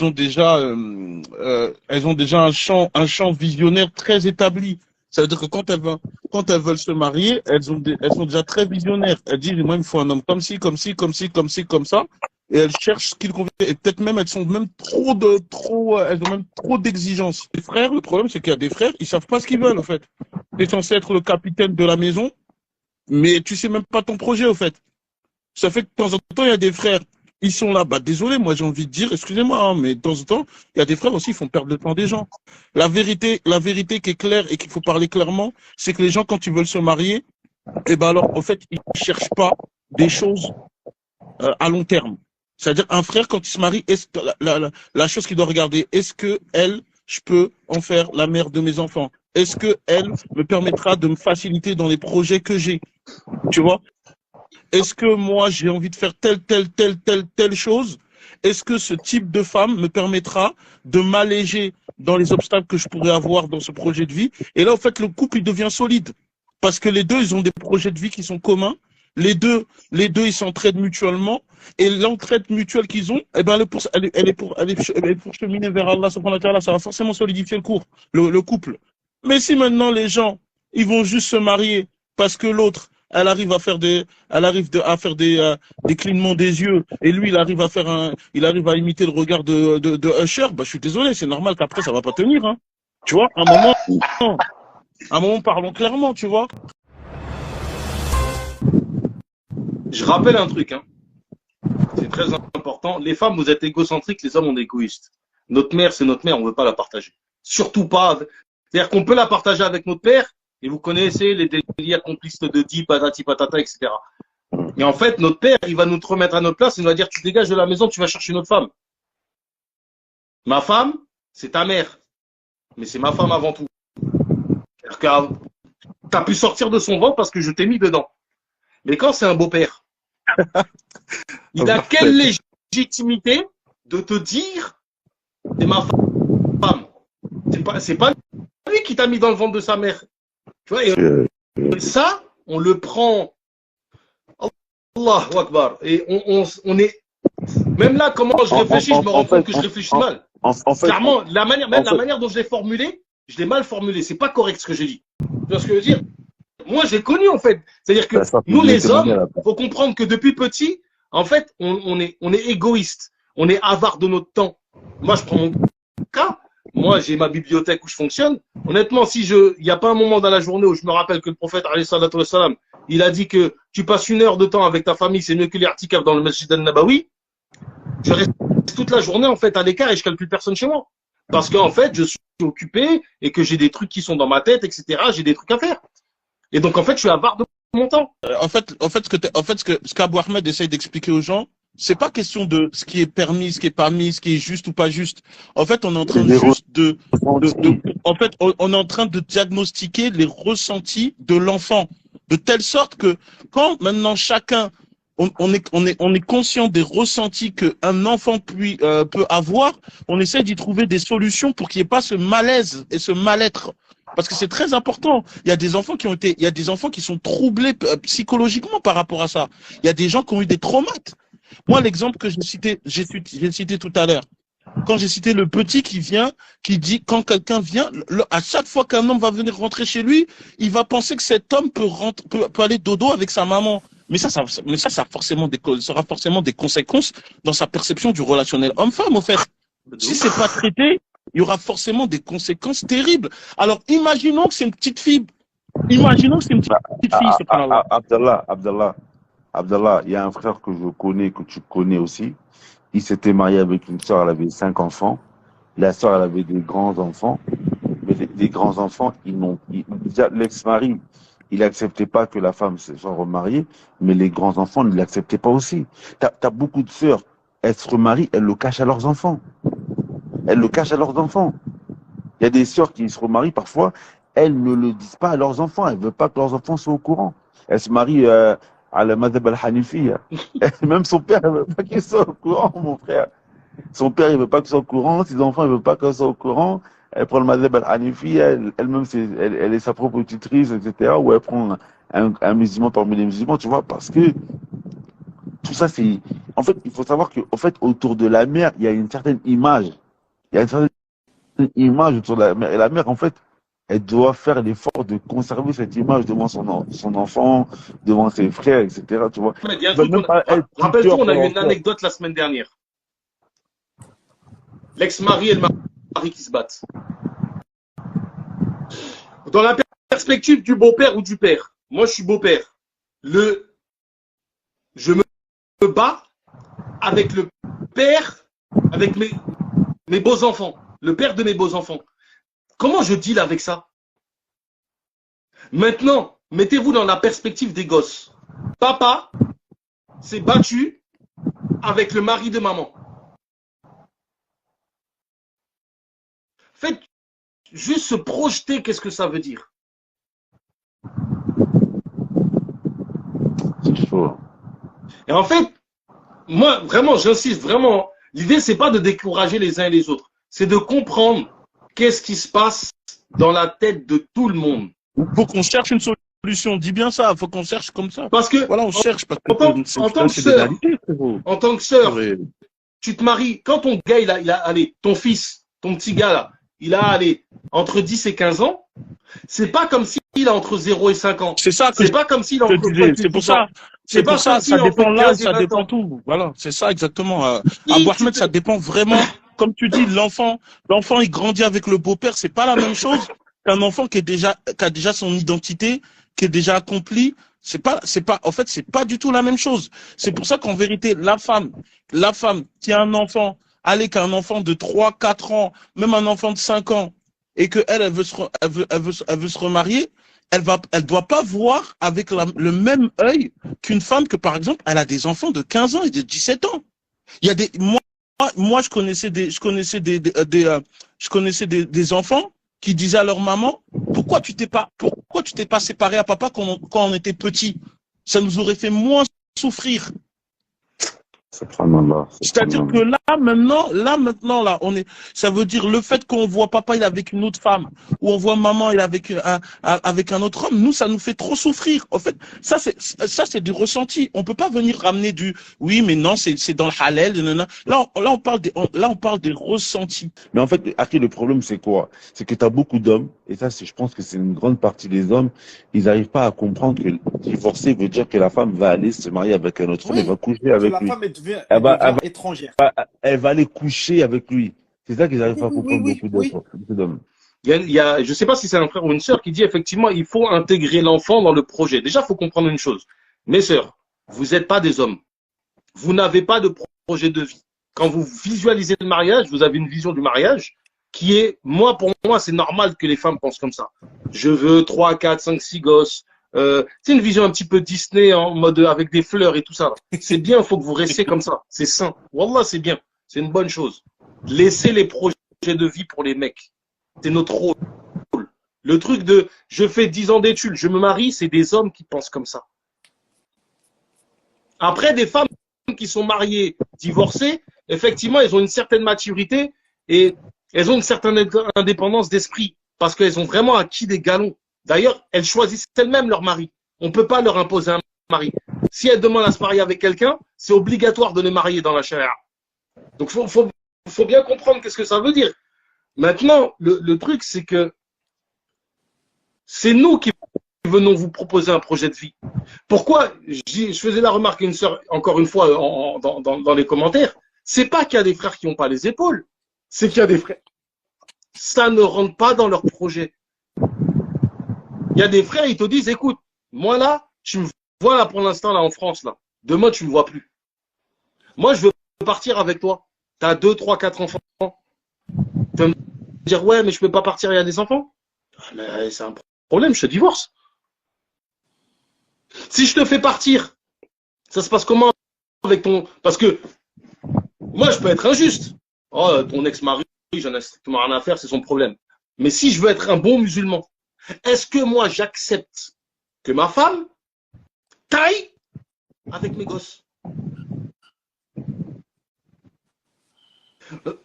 ont déjà un champ visionnaire très établi. Ça veut dire que quand elles veulent se marier, elles sont déjà très visionnaires. Elles disent, moi, il me faut un homme comme ci, comme ci, comme ci, comme ci, comme ça. Et elles cherchent ce qu'il convient. Et peut-être même, elles ont même trop d'exigences. Les frères, le problème, c'est qu'il y a des frères, ils savent pas ce qu'ils veulent, en fait. T'es censé être le capitaine de la maison, mais tu sais même pas ton projet, au fait. Ça fait que de temps en temps, il y a des frères, ils sont là. Bah, désolé, moi, j'ai envie de dire, excusez-moi, hein, mais de temps en temps, il y a des frères aussi, ils font perdre le temps des gens. La vérité qui est claire et qu'il faut parler clairement, c'est que les gens, quand ils veulent se marier, eh ben alors, en fait, ils cherchent pas des choses à long terme. C'est-à-dire, un frère, quand il se marie, est-ce que la chose qu'il doit regarder, est-ce que je peux en faire la mère de mes enfants? Est-ce que elle me permettra de me faciliter dans les projets que j'ai? Tu vois? Est-ce que moi, j'ai envie de faire telle chose? Est-ce que ce type de femme me permettra de m'alléger dans les obstacles que je pourrais avoir dans ce projet de vie? Et là, en fait, le couple, il devient solide. Parce que les deux, ils ont des projets de vie qui sont communs. Les deux, ils s'entraident mutuellement. Et l'entraide mutuelle qu'ils ont, eh ben, elle est pour cheminer vers Allah subhanahu wa ta'ala. Ça va forcément solidifier le couple. Mais si maintenant les gens, ils vont juste se marier parce que l'autre, elle arrive à faire des clignements des yeux, et lui, il arrive à imiter le regard de Usher, bah, je suis désolé, c'est normal qu'après, ça va pas tenir, hein. Tu vois, à un moment, parlons clairement, tu vois. Je rappelle un truc, hein. C'est très important. Les femmes, vous êtes égocentriques, les hommes, on est égoïstes. Notre mère, c'est notre mère, on veut pas la partager. Surtout pas. C'est-à-dire qu'on peut la partager avec notre père, et vous connaissez les délires complices de dit, patati patata, etc. Et en fait, notre père, il va nous remettre à notre place, et il va dire, tu dégages de la maison, tu vas chercher une autre femme. Ma femme, c'est ta mère. Mais c'est ma femme avant tout. C'est-à-dire que t'as pu sortir de son ventre parce que je t'ai mis dedans. Mais quand c'est un beau-père, il a quelle légitimité de te dire, c'est ma femme. C'est pas lui qui t'a mis dans le ventre de sa mère. Tu vois, et ça, on le prend. Allahu Akbar. Et on est. Même là, comment je réfléchis, je me rends compte que je réfléchis mal. Clairement, la manière dont je l'ai formulé, je l'ai mal formulé. C'est pas correct ce que j'ai dit. Tu vois ce que je veux dire? Moi, j'ai connu, en fait. C'est-à-dire que nous, les hommes, faut comprendre que depuis petit, en fait, on est égoïste. On est avare de notre temps. Moi, je prends mon cas. Moi, j'ai ma bibliothèque où je fonctionne. Honnêtement, il n'y a pas un moment dans la journée où je me rappelle que le prophète, alayhi salatu wassalam, il a dit que tu passes 1 heure de temps avec ta famille, c'est mieux que les i'tikaf dans le Masjid al-Nabawi. Je reste toute la journée, en fait, à l'écart et je calcule personne chez moi. Parce qu'en fait, je suis occupé et que j'ai des trucs qui sont dans ma tête, etc. J'ai des trucs à faire. Et donc, en fait, je suis avare de mon temps. En fait, ce qu'Abou Ahmed essaye d'expliquer aux gens, c'est pas question de ce qui est permis, ce qui est pas mis, ce qui est juste ou pas juste. En fait, on est en train on est en train de diagnostiquer les ressentis de l'enfant, de telle sorte que quand maintenant chacun, on est conscient des ressentis qu'un enfant peut avoir, on essaie d'y trouver des solutions pour qu'il n'y ait pas ce malaise et ce mal-être. Parce que c'est très important. Il y a des enfants qui sont troublés psychologiquement par rapport à ça. Il y a des gens qui ont eu des traumates. Moi, l'exemple que j'ai cité tout à l'heure, quand j'ai cité le petit qui vient, qui dit, quand quelqu'un vient, à chaque fois qu'un homme va venir rentrer chez lui, il va penser que cet homme peut aller dodo avec sa maman. Mais ça sera forcément des conséquences dans sa perception du relationnel homme-femme, en fait. Si c'est pas traité, il y aura forcément des conséquences terribles. Alors, imaginons que c'est une petite fille. Imaginons que c'est une petite fille, subhanallah. Abdallah, il y a un frère que je connais, que tu connais aussi. Il s'était marié avec une sœur, elle avait 5 enfants. La sœur, elle avait des grands-enfants. Mais les grands-enfants, déjà, l'ex-mari, il n'acceptait pas que la femme se soit remariée, mais les grands-enfants ne l'acceptaient pas aussi. T'as beaucoup de sœurs, elles se remarient, elles le cachent à leurs enfants. Elles le cachent à leurs enfants. Il y a des sœurs qui se remarient parfois, elles ne le disent pas à leurs enfants. Elles ne veulent pas que leurs enfants soient au courant. Elles se marient à la Madhab al-Hanifi. Même son père ne veut pas qu'il soit au courant, mon frère. Son père, il ne veut pas qu'il soit au courant. Ses enfants, ils ne veulent pas qu'ils soient au courant. Elle prend le Madhab al-Hanifi. Elle-même, elle est sa propre tutrice, etc. Ou elle prend un musulman parmi les musulmans, tu vois, parce que tout ça, c'est... En fait, il faut savoir qu'en fait, autour de la mère, il y a une certaine image. Il y a une certaine image autour de la mère. Et la mère, en fait, elle doit faire l'effort de conserver cette image devant son enfant, devant ses frères, etc. Tu vois. Rappelle-toi, on a eu une anecdote la semaine dernière. L'ex-mari et le mari qui se battent. Dans la perspective du beau-père ou du père, moi je suis beau-père. Je me bats avec le père, avec mes beaux-enfants, le père de mes beaux-enfants. Comment je deal avec ça? Maintenant, mettez-vous dans la perspective des gosses. Papa s'est battu avec le mari de maman. Faites juste se projeter, qu'est-ce que ça veut dire? C'est chaud. Et en fait, moi, vraiment, j'insiste, vraiment, l'idée, c'est pas de décourager les uns et les autres. C'est de comprendre qu'est-ce qui se passe dans la tête de tout le monde. Il faut qu'on cherche une solution. Dis bien ça, il faut qu'on cherche comme ça. Parce que, voilà, on cherche. Parce que en tant que sœur, tu te maries. Quand ton gars, allez, ton fils, ton petit gars, là, il a, allez, entre 10 et 15 ans, c'est pas comme s'il a entre 0 et 5 ans. C'est ça. C'est pas comme s'il a entre 5 C'est pour ça. C'est pour ça, ça dépend là, ça dépend tout. Voilà, c'est ça exactement. Abou Ahmed, ça dépend vraiment. Comme tu dis, l'enfant, il grandit avec le beau-père, c'est pas la même chose qu'un enfant qui a déjà son identité, qui est déjà accompli. En fait, c'est pas du tout la même chose. C'est pour ça qu'en vérité, la femme qui a un enfant, qui a un enfant de 3, 4 ans, même un enfant de 5 ans, et que elle veut se remarier, elle doit pas voir avec le même œil qu'une femme que, par exemple, elle a des enfants de 15 ans et de 17 ans. Il y a moi, je connaissais des enfants qui disaient à leur maman, pourquoi tu t'es pas séparé à papa quand on était petit? Ça nous aurait fait moins souffrir. C'est-à-dire que là maintenant, ça veut dire le fait qu'on voit papa il est avec une autre femme, ou on voit maman il est avec un autre homme, nous ça nous fait trop souffrir. En fait, ça c'est du ressenti. On peut pas venir ramener oui mais non c'est dans le halal. Là on parle des ressentis. Mais en fait, Aki, le problème c'est quoi? C'est que tu as beaucoup d'hommes, et ça je pense que c'est une grande partie des hommes, ils n'arrivent pas à comprendre que divorcer veut dire que la femme va aller se marier avec un autre homme et va coucher avec lui. Elle va étrangère. Elle va aller coucher avec lui. C'est ça qu'ils n'arrivent pas à comprendre beaucoup d'hommes. Il y a, je sais pas si c'est un frère ou une sœur qui dit effectivement il faut intégrer l'enfant dans le projet. Déjà, il faut comprendre une chose. Mes sœurs, vous n'êtes pas des hommes. Vous n'avez pas de projet de vie. Quand vous visualisez le mariage, vous avez une vision du mariage qui est, pour moi, c'est normal que les femmes pensent comme ça. Je veux 3, 4, 5, 6 gosses. C'est une vision un petit peu Disney en mode avec des fleurs et tout ça. C'est bien, il faut que vous restiez comme ça. C'est sain. Wallah, c'est bien. C'est une bonne chose. Laissez les projets de vie pour les mecs. C'est notre rôle. Le truc de je fais 10 ans d'études, je me marie, c'est des hommes qui pensent comme ça. Après, des femmes qui sont mariées, divorcées, effectivement, elles ont une certaine maturité et elles ont une certaine indépendance d'esprit parce qu'elles ont vraiment acquis des galons. D'ailleurs, elles choisissent elles-mêmes leur mari. On ne peut pas leur imposer un mari. si elle demande à se marier avec quelqu'un, c'est obligatoire de les marier dans la charia. Donc, faut bien comprendre qu'est-ce que ça veut dire. Maintenant, le truc, c'est que c'est nous qui venons vous proposer un projet de vie. Pourquoi je faisais la remarque à une sœur, encore une fois, dans les commentaires, c'est pas qu'il y a des frères qui n'ont pas les épaules, c'est qu'il y a des frères. Ça ne rentre pas dans leur projet. Il y a des frères, ils te disent, écoute, moi là, tu me vois là pour l'instant là en France, là. Demain, tu me vois plus. Moi, je veux partir avec toi. Tu as 2, 3, 4 enfants. Tu vas me dire, ouais, mais je peux pas partir, il y a des enfants. Mais c'est un problème, je te divorce. Si je te fais partir, ça se passe comment avec ton... Parce que moi, je peux être injuste. Oh, ton ex-mari, j'en ai strictement rien à faire, c'est son problème. Mais si je veux être un bon musulman, est-ce que moi, j'accepte que ma femme taille avec mes gosses?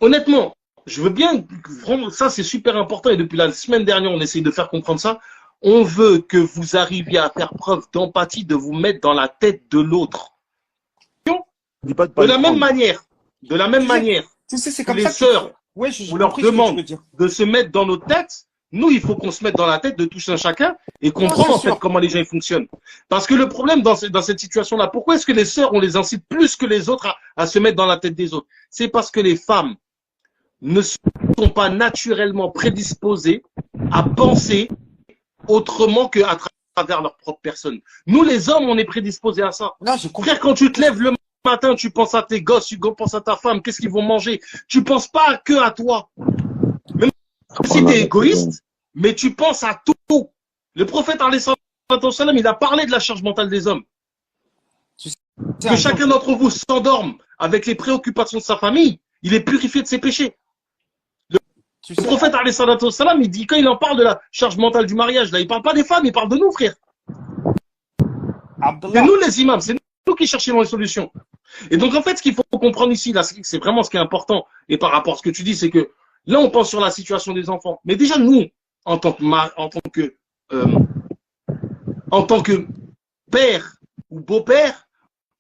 Honnêtement, je veux bien, vraiment, ça c'est super important et depuis la semaine dernière, on essaye de faire comprendre ça. On veut que vous arriviez à faire preuve d'empathie, de vous mettre dans la tête de l'autre. De la même manière, Tu sais, c'est que comme les ça sœurs, ouais, on leur compris ce que tu demande veux dire. de se mettre dans nos têtes. Nous, il faut qu'on se mette dans la tête de tout un chacun et comprendre en fait comment les gens ils fonctionnent. Parce que le problème dans cette situation-là, pourquoi est-ce que les sœurs, on les incite plus que les autres à se mettre dans la tête des autres? C'est parce que les femmes ne sont pas naturellement prédisposées à penser autrement qu'à travers leur propre personne. Nous, les hommes, on est prédisposés à ça. Non, je comprends. Frère, quand tu te lèves le matin, tu penses à tes gosses, tu penses à ta femme, qu'est-ce qu'ils vont manger. Tu penses pas que à toi. Même si tu es égoïste, mais tu penses à tout. Le prophète, il a parlé de la charge mentale des hommes. Que chacun d'entre vous s'endorme avec les préoccupations de sa famille, il est purifié de ses péchés. Le prophète, il dit, quand il en parle de la charge mentale du mariage, là, il parle pas des femmes, il parle de nous, frère. C'est nous les imams, c'est nous qui cherchons les solutions. Et donc, en fait, ce qu'il faut comprendre ici, là, c'est vraiment ce qui est important. Et par rapport à ce que tu dis, c'est que là, on pense sur la situation des enfants. Mais déjà, nous, en tant que père ou beau-père,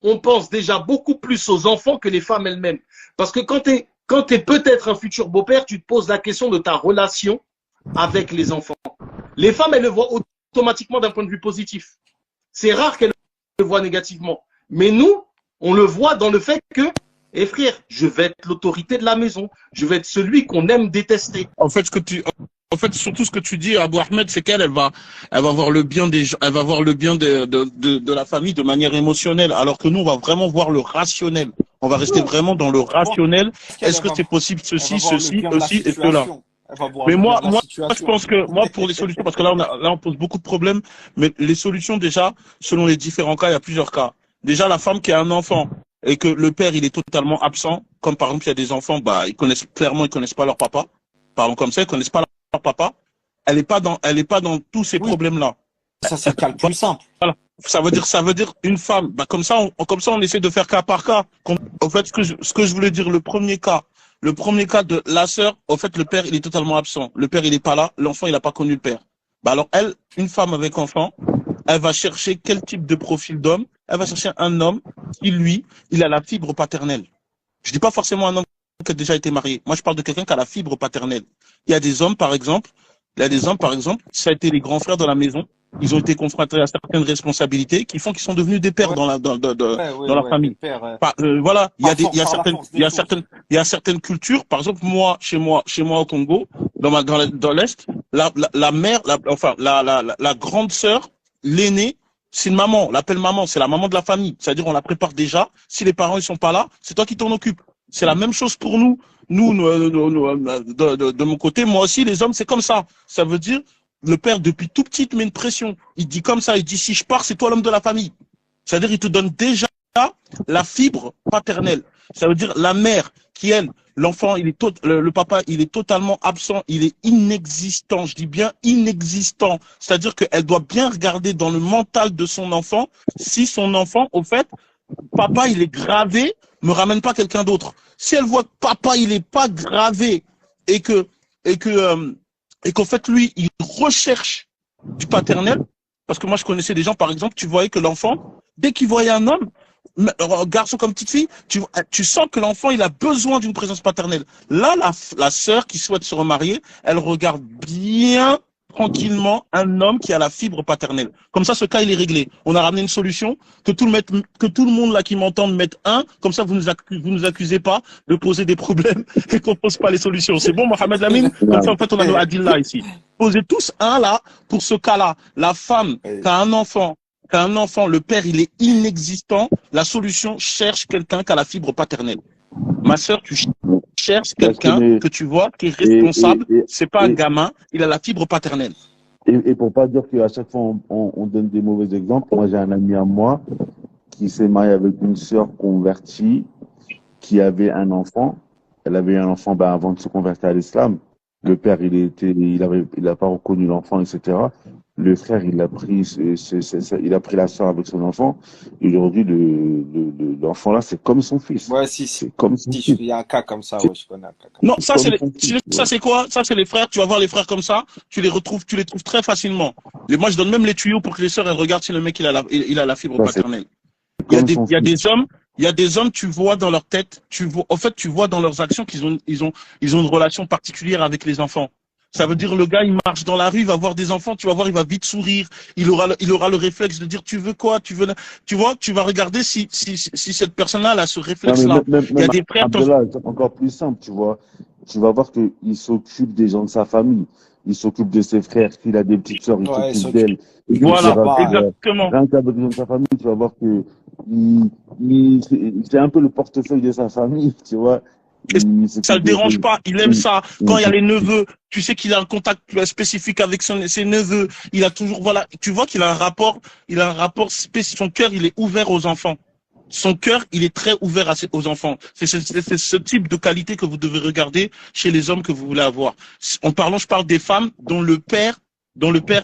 on pense déjà beaucoup plus aux enfants que les femmes elles-mêmes. Parce que quand tu es peut-être un futur beau-père, tu te poses la question de ta relation avec les enfants. Les femmes, elles le voient automatiquement d'un point de vue positif. C'est rare qu'elles le voient négativement. Mais nous, on le voit dans le fait que, frère, je vais être l'autorité de la maison. Je vais être celui qu'on aime détester. En fait, surtout ce que tu dis, Abou Ahmed, c'est qu'elle va voir le bien des gens, elle va voir le bien de la famille de manière émotionnelle, alors que nous, on va vraiment voir le rationnel. On va rester vraiment dans le rationnel. Est-ce que c'est possible ceci, et cela? Mais moi, je pense que, pour les solutions, parce que là, on pose beaucoup de problèmes, mais les solutions, déjà, selon les différents cas, il y a plusieurs cas. Déjà, la femme qui a un enfant et que le père, il est totalement absent, comme par exemple, il y a des enfants, ils connaissent pas leur papa. Parlons comme ça, ils connaissent pas leur papa. Elle est pas dans tous ces problèmes-là. Ça, c'est le cas le plus simple. Voilà. Ça veut dire une femme. Comme ça, on essaie de faire cas par cas. En fait, ce que je voulais dire, le premier cas de la sœur, en fait, le père, il est totalement absent. Le père, il est pas là. L'enfant, il a pas connu le père. Alors, elle, une femme avec enfant, elle va chercher quel type de profil d'homme? Elle va chercher un homme qui, lui, il a la fibre paternelle. Je dis pas forcément un homme qui a déjà été marié. Moi, je parle de quelqu'un qui a la fibre paternelle. Il y a des hommes, par exemple, ça a été les grands frères de la maison. Ils ont été confrontés à certaines responsabilités qui font qu'ils sont devenus des pères dans la famille. Voilà, il y a certaines cultures. Par exemple, chez moi au Congo, dans l'Est, la mère, la grande sœur, l'aînée, c'est une maman. On l'appelle maman. C'est la maman de la famille. C'est-à-dire, on la prépare déjà. Si les parents, ils sont pas là, c'est toi qui t'en occupes. C'est la même chose pour nous. De mon côté, moi aussi, les hommes, c'est comme ça. Ça veut dire, le père, depuis tout petit, te met une pression. Il dit comme ça, il dit, si je pars, c'est toi l'homme de la famille. C'est-à-dire, il te donne déjà la fibre paternelle. Ça veut dire, la mère, qui elle, l'enfant, le papa, il est totalement absent, il est inexistant. Je dis bien inexistant. C'est-à-dire qu'elle doit bien regarder dans le mental de son enfant, si son enfant, au fait, papa, il est gravé, me ramène pas quelqu'un d'autre. Si elle voit que papa, il est pas gravé et qu'en fait, lui, il recherche du paternel, parce que moi, je connaissais des gens, par exemple, tu voyais que l'enfant, dès qu'il voyait un homme, garçon comme petite fille, tu sens que l'enfant, il a besoin d'une présence paternelle. Là, la sœur qui souhaite se remarier, elle regarde bien tranquillement un homme qui a la fibre paternelle. Comme ça, ce cas, il est réglé. On a ramené une solution, que tout le monde là qui m'entende mette un, comme ça, vous nous accusez pas de poser des problèmes et qu'on pose pas les solutions. C'est bon, Mohamed Lamine? Comme ça, en fait, on a nos Adilla ici. Posez tous un là, pour ce cas-là. La femme qui a un enfant, le père, il est inexistant. La solution, cherche quelqu'un qui a la fibre paternelle. Ma sœur, tu cherches quelqu'un que tu vois qui est responsable. C'est pas un gamin, il a la fibre paternelle. Et pour pas dire qu'à chaque fois on donne des mauvais exemples, moi j'ai un ami à moi qui s'est marié avec une sœur convertie qui avait un enfant. Elle avait eu un enfant avant de se convertir à l'islam. Le père, il a pas reconnu l'enfant, etc. Le frère, il a pris la sœur avec son enfant. Et aujourd'hui, l'enfant là, c'est comme son fils. Ouais, si, c'est comme son fils. il y a un cas comme ça, ouais, je connais un cas comme Non, ça ça. c'est quoi? Ça c'est les frères. Tu vas voir les frères comme ça, tu les trouves très facilement. Et moi, je donne même les tuyaux pour que les sœurs elles regardent si le mec il a la fibre paternelle. Il y a des hommes, tu vois dans leur tête, tu vois dans leurs actions qu'ils ont une relation particulière avec les enfants. Ça veut dire le gars, il marche dans la rue, il va voir des enfants, tu vas voir, il va vite sourire, il aura le réflexe de dire tu veux quoi, tu vois, tu vas regarder si cette personne-là elle a ce réflexe-là. Il y a des frères. Abdallah, c'est encore plus simple, tu vois. Tu vas voir qu'il s'occupe des gens de sa famille. Il s'occupe de ses frères, s'il a des petites sœurs, il s'occupe d'elles. Voilà, exactement. Rien qu'avec les gens de sa famille, tu vas voir que c'est un peu le portefeuille de sa famille, tu vois. Ça le dérange pas, il aime ça. Quand il y a les neveux, tu sais qu'il a un contact spécifique avec ses neveux. Il a toujours, voilà, tu vois qu'il a un rapport spécifique. Son cœur, il est ouvert aux enfants. Son cœur, il est très ouvert aux enfants. C'est ce type de qualité que vous devez regarder chez les hommes que vous voulez avoir. Je parle des femmes dont le père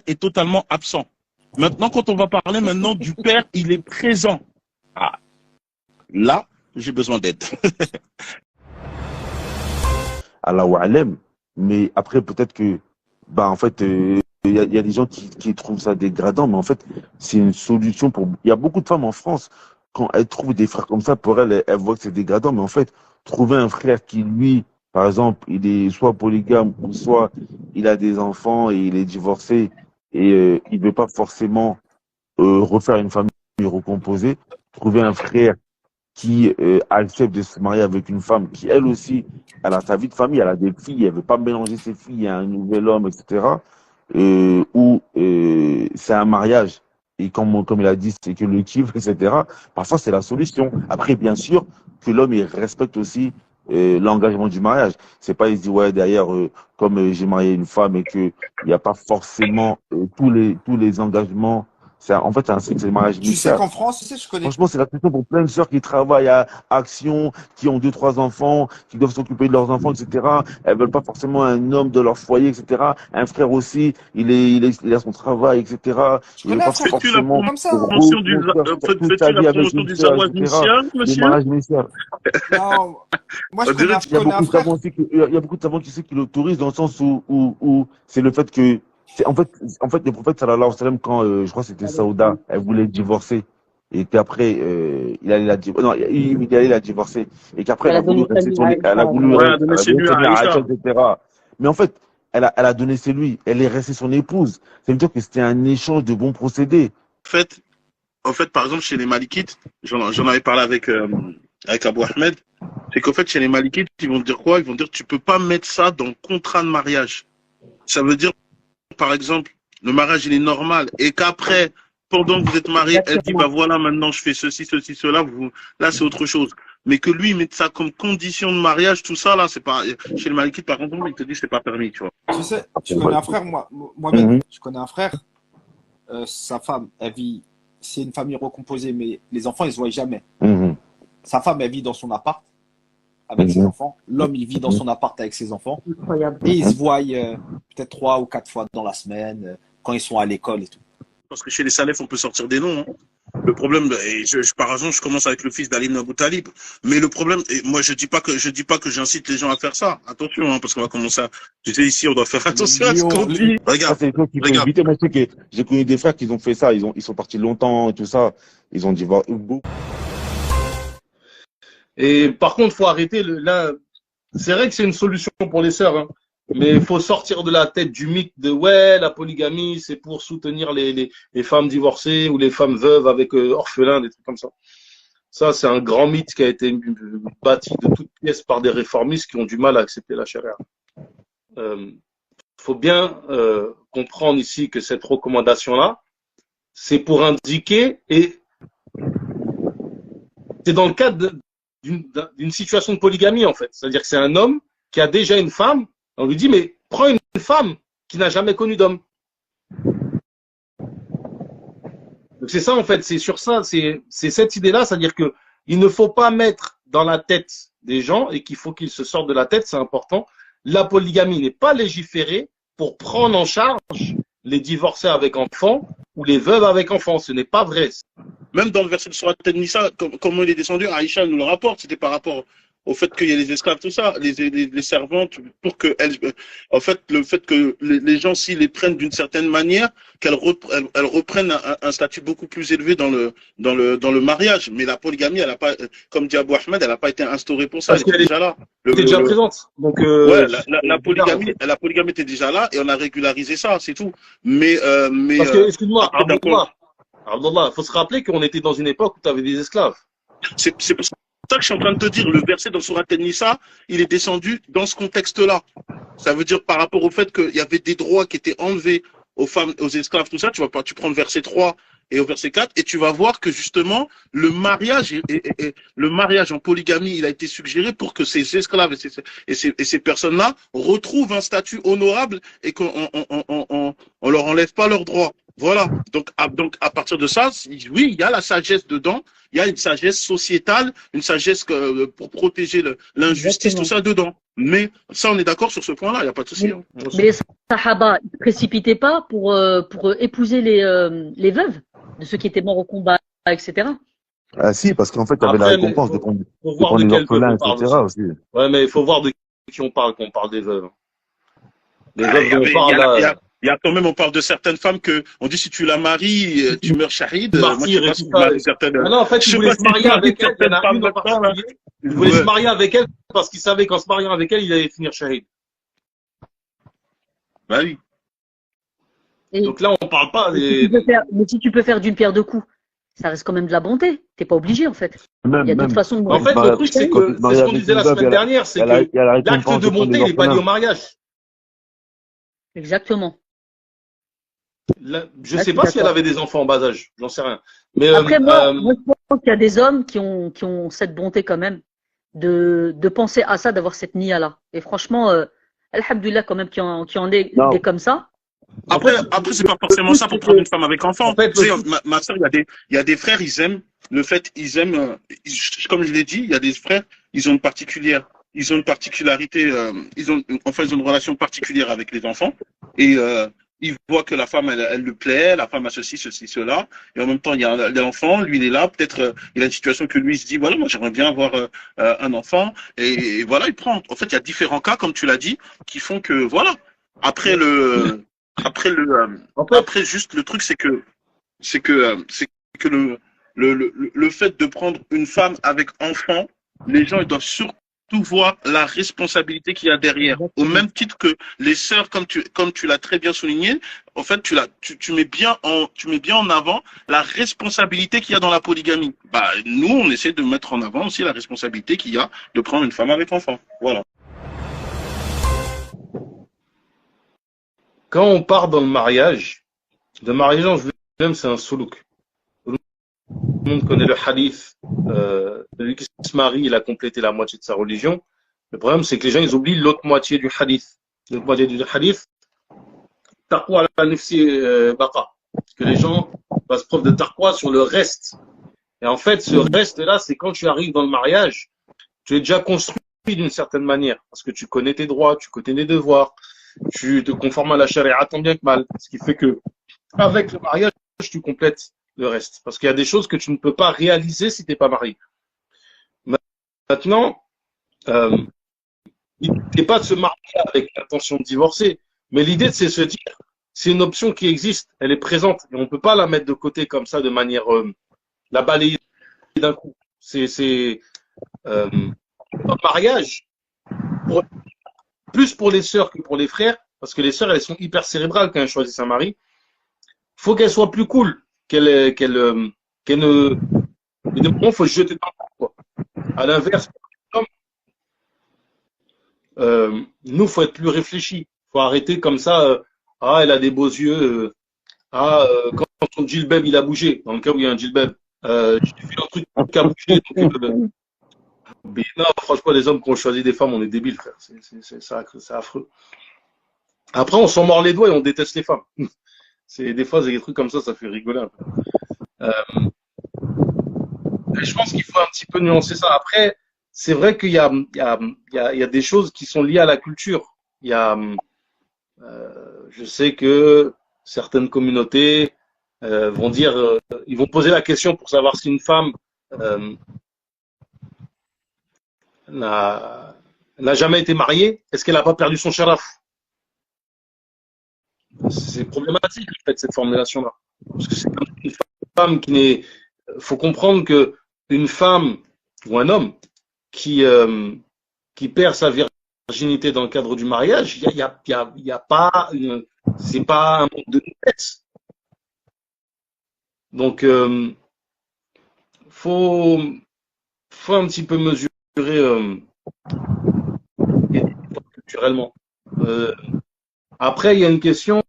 est totalement absent. Maintenant, quand on va parler maintenant du père, il est présent. Ah, là, j'ai besoin d'aide. Allahu Alem. Mais après, peut-être que, en fait, il y a des gens qui trouvent ça dégradant, mais en fait, c'est une solution pour. Il y a beaucoup de femmes en France, quand elles trouvent des frères comme ça, pour elles voient que c'est dégradant, mais en fait, trouver un frère qui, lui, par exemple, il est soit polygame, ou soit il a des enfants et il est divorcé, et il ne veut pas forcément refaire une famille recomposée, trouver un frère qui accepte de se marier avec une femme qui, elle aussi, elle a sa vie de famille, elle a des filles, elle veut pas mélanger ses filles à un nouvel homme, etc. Ou c'est un mariage, et comme il a dit, c'est que le kiff, etc. Parfois, c'est la solution. Après, bien sûr, que l'homme, il respecte aussi l'engagement du mariage. C'est pas, il se dit, ouais, derrière, comme j'ai marié une femme et que il n'y a pas forcément tous les engagements. En fait, c'est le mariage Tu sais mixte. qu'en France, tu sais, je connais. Franchement, c'est la question pour plein de sœurs qui travaillent à Action, qui ont 2-3 enfants, qui doivent s'occuper de leurs enfants, etc. Elles veulent pas forcément un homme de leur foyer, etc. Un frère aussi, il a son travail, etc. Je connais un frère forcément comme ça. Fais-tu la promotion du Zawad Mission, monsieur? Le mariage mixte. Non, moi, je connais un Il y a beaucoup de savants qui sait qui l'autorisent dans le sens où c'est le fait que en fait, le prophète sallallahu alayhi wa sallam, quand je crois que c'était Saouda, elle voulait divorcer, et qu'après il allait la divorcer, et qu'après elle a voulu rester sur elle a voulu rester Aïcha, etc. Mais en fait, elle a donné c'est lui, elle est restée son épouse. Ça veut dire que c'était un échange de bons procédés. En fait, par exemple, chez les Malikites, j'en avais parlé avec Abou Ahmed, c'est qu'en fait, chez les Malikites, ils vont dire quoi? Ils vont dire tu peux pas mettre ça dans le contrat de mariage. Ça veut dire, par exemple, le mariage, il est normal, et qu'après, pendant que vous êtes mariés, elle dit, voilà, maintenant, je fais ceci, cela, là, c'est autre chose. Mais que lui, mette ça comme condition de mariage, tout ça, là, c'est pas, chez le Malikite, par contre, il te dit, c'est pas permis, tu vois. Tu sais, je connais un frère, moi-même, je connais un frère, sa femme, elle vit, c'est une famille recomposée, mais les enfants, ils se voient jamais. Sa femme, elle vit dans son appart, avec ses enfants. L'homme, il vit dans son appart avec ses enfants. Incroyable. Et ils se voient peut-être 3 ou 4 fois dans la semaine, quand ils sont à l'école et tout. Parce que chez les Salafs, on peut sortir des noms. Hein. Le problème, et par exemple, je commence avec le fils d'Ali ibn Abu Talib. Mais le problème, et moi, je dis pas que j'incite les gens à faire ça. Attention, hein, parce qu'on va commencer à, tu sais, ici, on doit faire attention à ce qu'on dit. Ça, c'est des choses qu'il faut éviter. Moi, je sais que j'ai connu des frères qui ont fait ça. Ils sont partis longtemps et tout ça. Ils ont divorcé beaucoup. Et par contre, faut arrêter là. C'est vrai que c'est une solution pour les sœurs, hein, mais il faut sortir de la tête du mythe de ouais, la polygamie, c'est pour soutenir les femmes divorcées ou les femmes veuves avec orphelins, des trucs comme ça. Ça, c'est un grand mythe qui a été bâti de toutes pièces par des réformistes qui ont du mal à accepter la charia. Faut bien comprendre ici que cette recommandation-là, c'est pour indiquer, et c'est dans le cadre d'une situation de polygamie, en fait. C'est-à-dire que c'est un homme qui a déjà une femme, on lui dit, mais prends une femme qui n'a jamais connu d'homme. Donc c'est ça, en fait, c'est sur ça, c'est cette idée-là, c'est-à-dire que il ne faut pas mettre dans la tête des gens, et qu'il faut qu'ils se sortent de la tête, c'est important, la polygamie n'est pas légiférée pour prendre en charge les divorcés avec enfants ou les veuves avec enfants, ce n'est pas vrai. Même dans le verset de Surat An-Nisa, comment il est descendu, Aïcha nous le rapporte, c'était par rapport au fait qu'il y ait les esclaves, tout ça, les servantes, pour que elles, en fait, le fait que les gens, s'ils les prennent d'une certaine manière, qu'elles reprennent un statut beaucoup plus élevé dans le mariage. Mais la polygamie, elle a pas, comme dit Abou Ahmed, elle n'a pas été instaurée pour ça, elle était déjà là. Elle était déjà présente. Donc, ouais, la polygamie était déjà là et on a régularisé ça, c'est tout. Mais parce que, excuse-moi, Abdallah, il faut se rappeler qu'on était dans une époque où tu avais des esclaves. C'est pour ça que je suis en train de te dire, le verset dans Surat An-Nisa, il est descendu dans ce contexte-là. Ça veut dire par rapport au fait qu'il y avait des droits qui étaient enlevés aux femmes, aux esclaves, tout ça, tu prends le verset 3 et au verset 4, et tu vas voir que justement, le mariage en polygamie, il a été suggéré pour que ces esclaves et ces personnes-là retrouvent un statut honorable et qu'on leur enlève pas leurs droits. Voilà. Donc, à partir de ça, oui, il y a la sagesse dedans, il y a une sagesse sociétale, une sagesse pour protéger l'injustice, tout ça dedans. Mais ça, on est d'accord sur ce point-là, il n'y a pas de souci. Hein. Mais les Sahaba, ils ne précipitaient pas pour épouser les veuves de ceux qui étaient morts au combat, etc. Ah si, parce qu'en fait, tu avais la récompense de prendre les orphelins, etc. aussi. Ouais, mais il faut voir de qui on parle quand on parle des veuves. Des veuves dont on parle là. Il y a quand même, on parle de certaines femmes que, on dit si tu la maries, tu meurs shahid. Moi, je sais pas si tu maries certaines. Non, en fait, il voulait se marier avec elle. Il y en a une en particulier. Il voulait se marier avec elle parce qu'il savait qu'en se mariant avec elle, il allait finir shahid. Bah oui. Donc là, on parle pas des. Mais si tu peux faire d'une pierre deux coups, ça reste quand même de la bonté. T'es pas obligé, en fait. Il y a d'autres façons de. En fait, le truc, c'est que, c'est ce qu'on disait la semaine dernière, c'est que l'acte de monter, il n'est pas lié au mariage. Exactement. Je sais pas si elle avait des enfants en bas âge, j'en sais rien. Mais après, moi, je pense qu'il y a des hommes qui ont cette bonté quand même de penser à ça, d'avoir cette nia-là. Et franchement, alhamdoulilah quand même qu'il y en ait des comme ça. Après, c'est pas forcément ça pour prendre une femme avec enfant. En fait, tu sais, ma soeur, il y a des frères, ils aiment, comme je l'ai dit, il y a des frères, ils ont une particularité, ils ont une relation particulière avec les enfants. Et, il voit que la femme, elle lui plaît, la femme a ceci, cela, et en même temps, il y a l'enfant, lui, il est là, peut-être, il a une situation que lui, il se dit, voilà, moi, j'aimerais bien avoir un enfant, et voilà, il prend. En fait, il y a différents cas, comme tu l'as dit, qui font que, voilà. Après, juste, le truc, c'est que le fait de prendre une femme avec enfant, les gens, ils doivent surtout voir la responsabilité qu'il y a derrière. Au même titre que les sœurs, comme tu l'as très bien souligné, en fait, tu mets bien en avant la responsabilité qu'il y a dans la polygamie. Bah, nous, on essaie de mettre en avant aussi la responsabilité qu'il y a de prendre une femme avec enfant. Voilà. Quand on part dans le mariage en judaïsme, c'est un soulouk. Tout le monde connaît le hadith. Celui qui se marie, il a complété la moitié de sa religion. Le problème, c'est que les gens, ils oublient l'autre moitié du hadith. L'autre moitié du hadith, taqwa la nafsi baqa. Que les gens fassent preuve de taqwa sur le reste. Et en fait, ce reste-là, c'est quand tu arrives dans le mariage, tu es déjà construit d'une certaine manière. Parce que tu connais tes droits, tu connais tes devoirs, tu te conformes à la charia tant bien que mal. Ce qui fait que, avec le mariage, tu complètes le reste. Parce qu'il y a des choses que tu ne peux pas réaliser si tu n'es pas marié. Maintenant, l'idée n'est pas de se marier avec l'intention de divorcer, mais l'idée, c'est de se dire, c'est une option qui existe, elle est présente, et on ne peut pas la mettre de côté comme ça, de manière, la balayer d'un coup. Un mariage, plus pour les sœurs que pour les frères, parce que les sœurs, elles sont hyper cérébrales quand elles choisissent un mari. Faut qu'elles soient plus cool, qu'elles ne, faut se jeter dans le quoi. À l'inverse, nous, faut être plus réfléchi. Faut arrêter comme ça. Elle a des beaux yeux. Quand son djilbab il a bougé, dans le cas où il y a un djilbab, j'ai vu un truc qui a bougé. Mais non, franchement, les hommes qui ont choisi des femmes, on est débiles, frère. C'est affreux. Après, on s'en mord les doigts et on déteste les femmes. Des fois, des trucs comme ça fait rigoler un peu. Je pense qu'il faut un petit peu nuancer ça. Après, c'est vrai qu'il y a des choses qui sont liées à la culture. Je sais que certaines communautés vont dire, ils vont poser la question pour savoir si une femme n'a jamais été mariée, est-ce qu'elle n'a pas perdu son sharaf? C'est problématique, en fait, cette formulation-là. Parce que c'est une femme qui n'est. Faut comprendre que une femme ou un homme qui perd sa virginité dans le cadre du mariage, il y a pas c'est pas un manque de noblesse. Donc faut un petit peu mesurer culturellement. Après, il y a une question,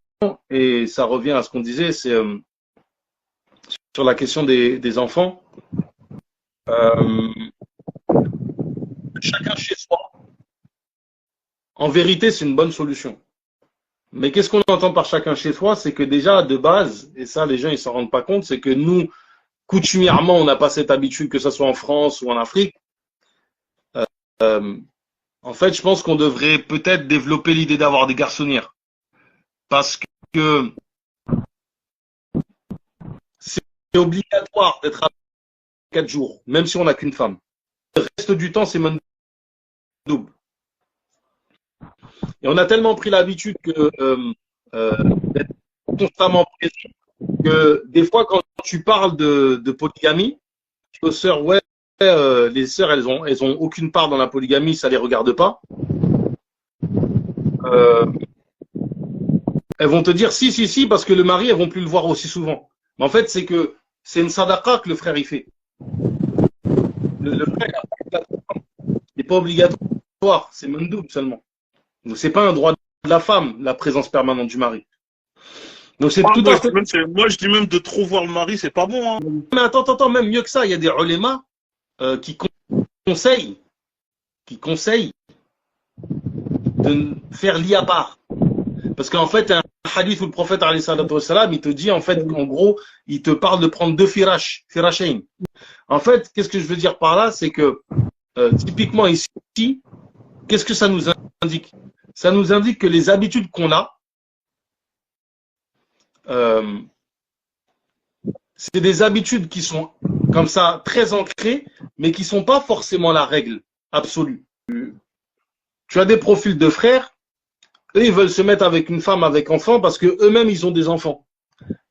et ça revient à ce qu'on disait, c'est sur la question des enfants. Chacun chez soi. En vérité, c'est une bonne solution. Mais qu'est-ce qu'on entend par chacun chez soi? C'est que déjà, de base, et ça, les gens, ils s'en rendent pas compte, c'est que nous, coutumièrement, on n'a pas cette habitude, que ce soit en France ou en Afrique. En fait, je pense qu'on devrait peut-être développer l'idée d'avoir des garçonnières. Parce que c'est obligatoire d'être à 4 jours, même si on n'a qu'une femme. Le reste du temps, c'est même double. Et on a tellement pris l'habitude d'être constamment présent que des fois, quand tu parles de polygamie, aux sœurs, ouais, les sœurs, elles ont aucune part dans la polygamie, ça les regarde pas. Elles vont te dire si, parce que le mari, elles vont plus le voir aussi souvent. Mais en fait, c'est une sadaqa que le frère y fait. Le frère n'est pas obligatoire, c'est mandoub seulement. Donc c'est pas un droit de la femme, la présence permanente du mari. Donc c'est tout à fait. Moi, je dis même de trop voir le mari, c'est pas bon. Hein. Mais attends, même mieux que ça, il y a des ulémas qui conseillent de faire lit à part. Parce qu'en fait, un hadith où le prophète, alayhi salatu wassalam, il te dit, en fait, en gros, il te parle de prendre 2 firashain. En fait, qu'est-ce que je veux dire par là? C'est que, typiquement ici, qu'est-ce que ça nous indique? Ça nous indique que les habitudes qu'on a, c'est des habitudes qui sont comme ça très ancrées, mais qui sont pas forcément la règle absolue. Tu as des profils de frères, eux ils veulent se mettre avec une femme avec enfant parce que eux-mêmes ils ont des enfants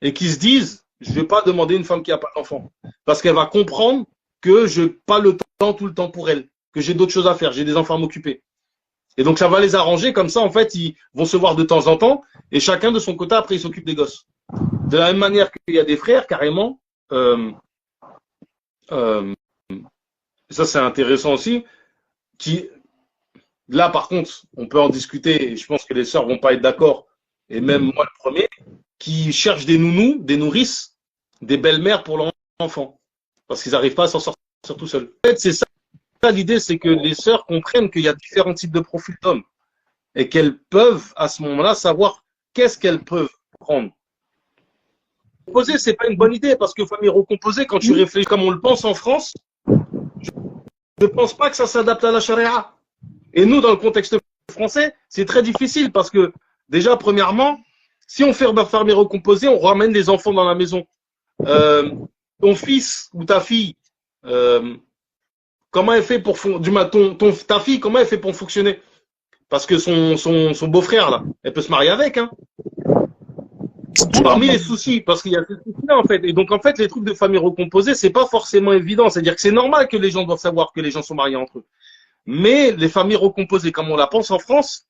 et qui se disent je vais pas demander une femme qui a pas d'enfant parce qu'elle va comprendre que je n'ai pas le temps tout le temps pour elle, que j'ai d'autres choses à faire, j'ai des enfants à m'occuper. Et donc ça va les arranger comme ça en fait ils vont se voir de temps en temps et chacun de son côté après il s'occupe des gosses. De la même manière qu'il y a des frères carrément, ça c'est intéressant aussi, qui là par contre on peut en discuter et je pense que les sœurs vont pas être d'accord et même moi le premier, qui cherchent des nounous, des nourrices, des belles-mères pour leurs enfants parce qu'ils n'arrivent pas à s'en sortir tout seuls. En fait c'est ça l'idée, c'est que les sœurs comprennent qu'il y a différents types de profils d'hommes et qu'elles peuvent à ce moment-là savoir qu'est-ce qu'elles peuvent prendre. Recomposer, c'est pas une bonne idée parce que famille recomposée, quand tu réfléchis comme on le pense en France, je ne pense pas que ça s'adapte à la charia. Et nous, dans le contexte français, c'est très difficile parce que déjà, premièrement, si on fait famille recomposée, on ramène les enfants dans la maison. ton fils ou ta fille, comment elle fait pour ta fille, comment elle fait pour fonctionner? Parce que son beau-frère, là, elle peut se marier avec, hein. Parmi les soucis, parce qu'il y a ces soucis-là, en fait. Et donc, en fait, les trucs de famille recomposée, c'est pas forcément évident. C'est-à-dire que c'est normal que les gens doivent savoir que les gens sont mariés entre eux. Mais les familles recomposées, comme on la pense en France,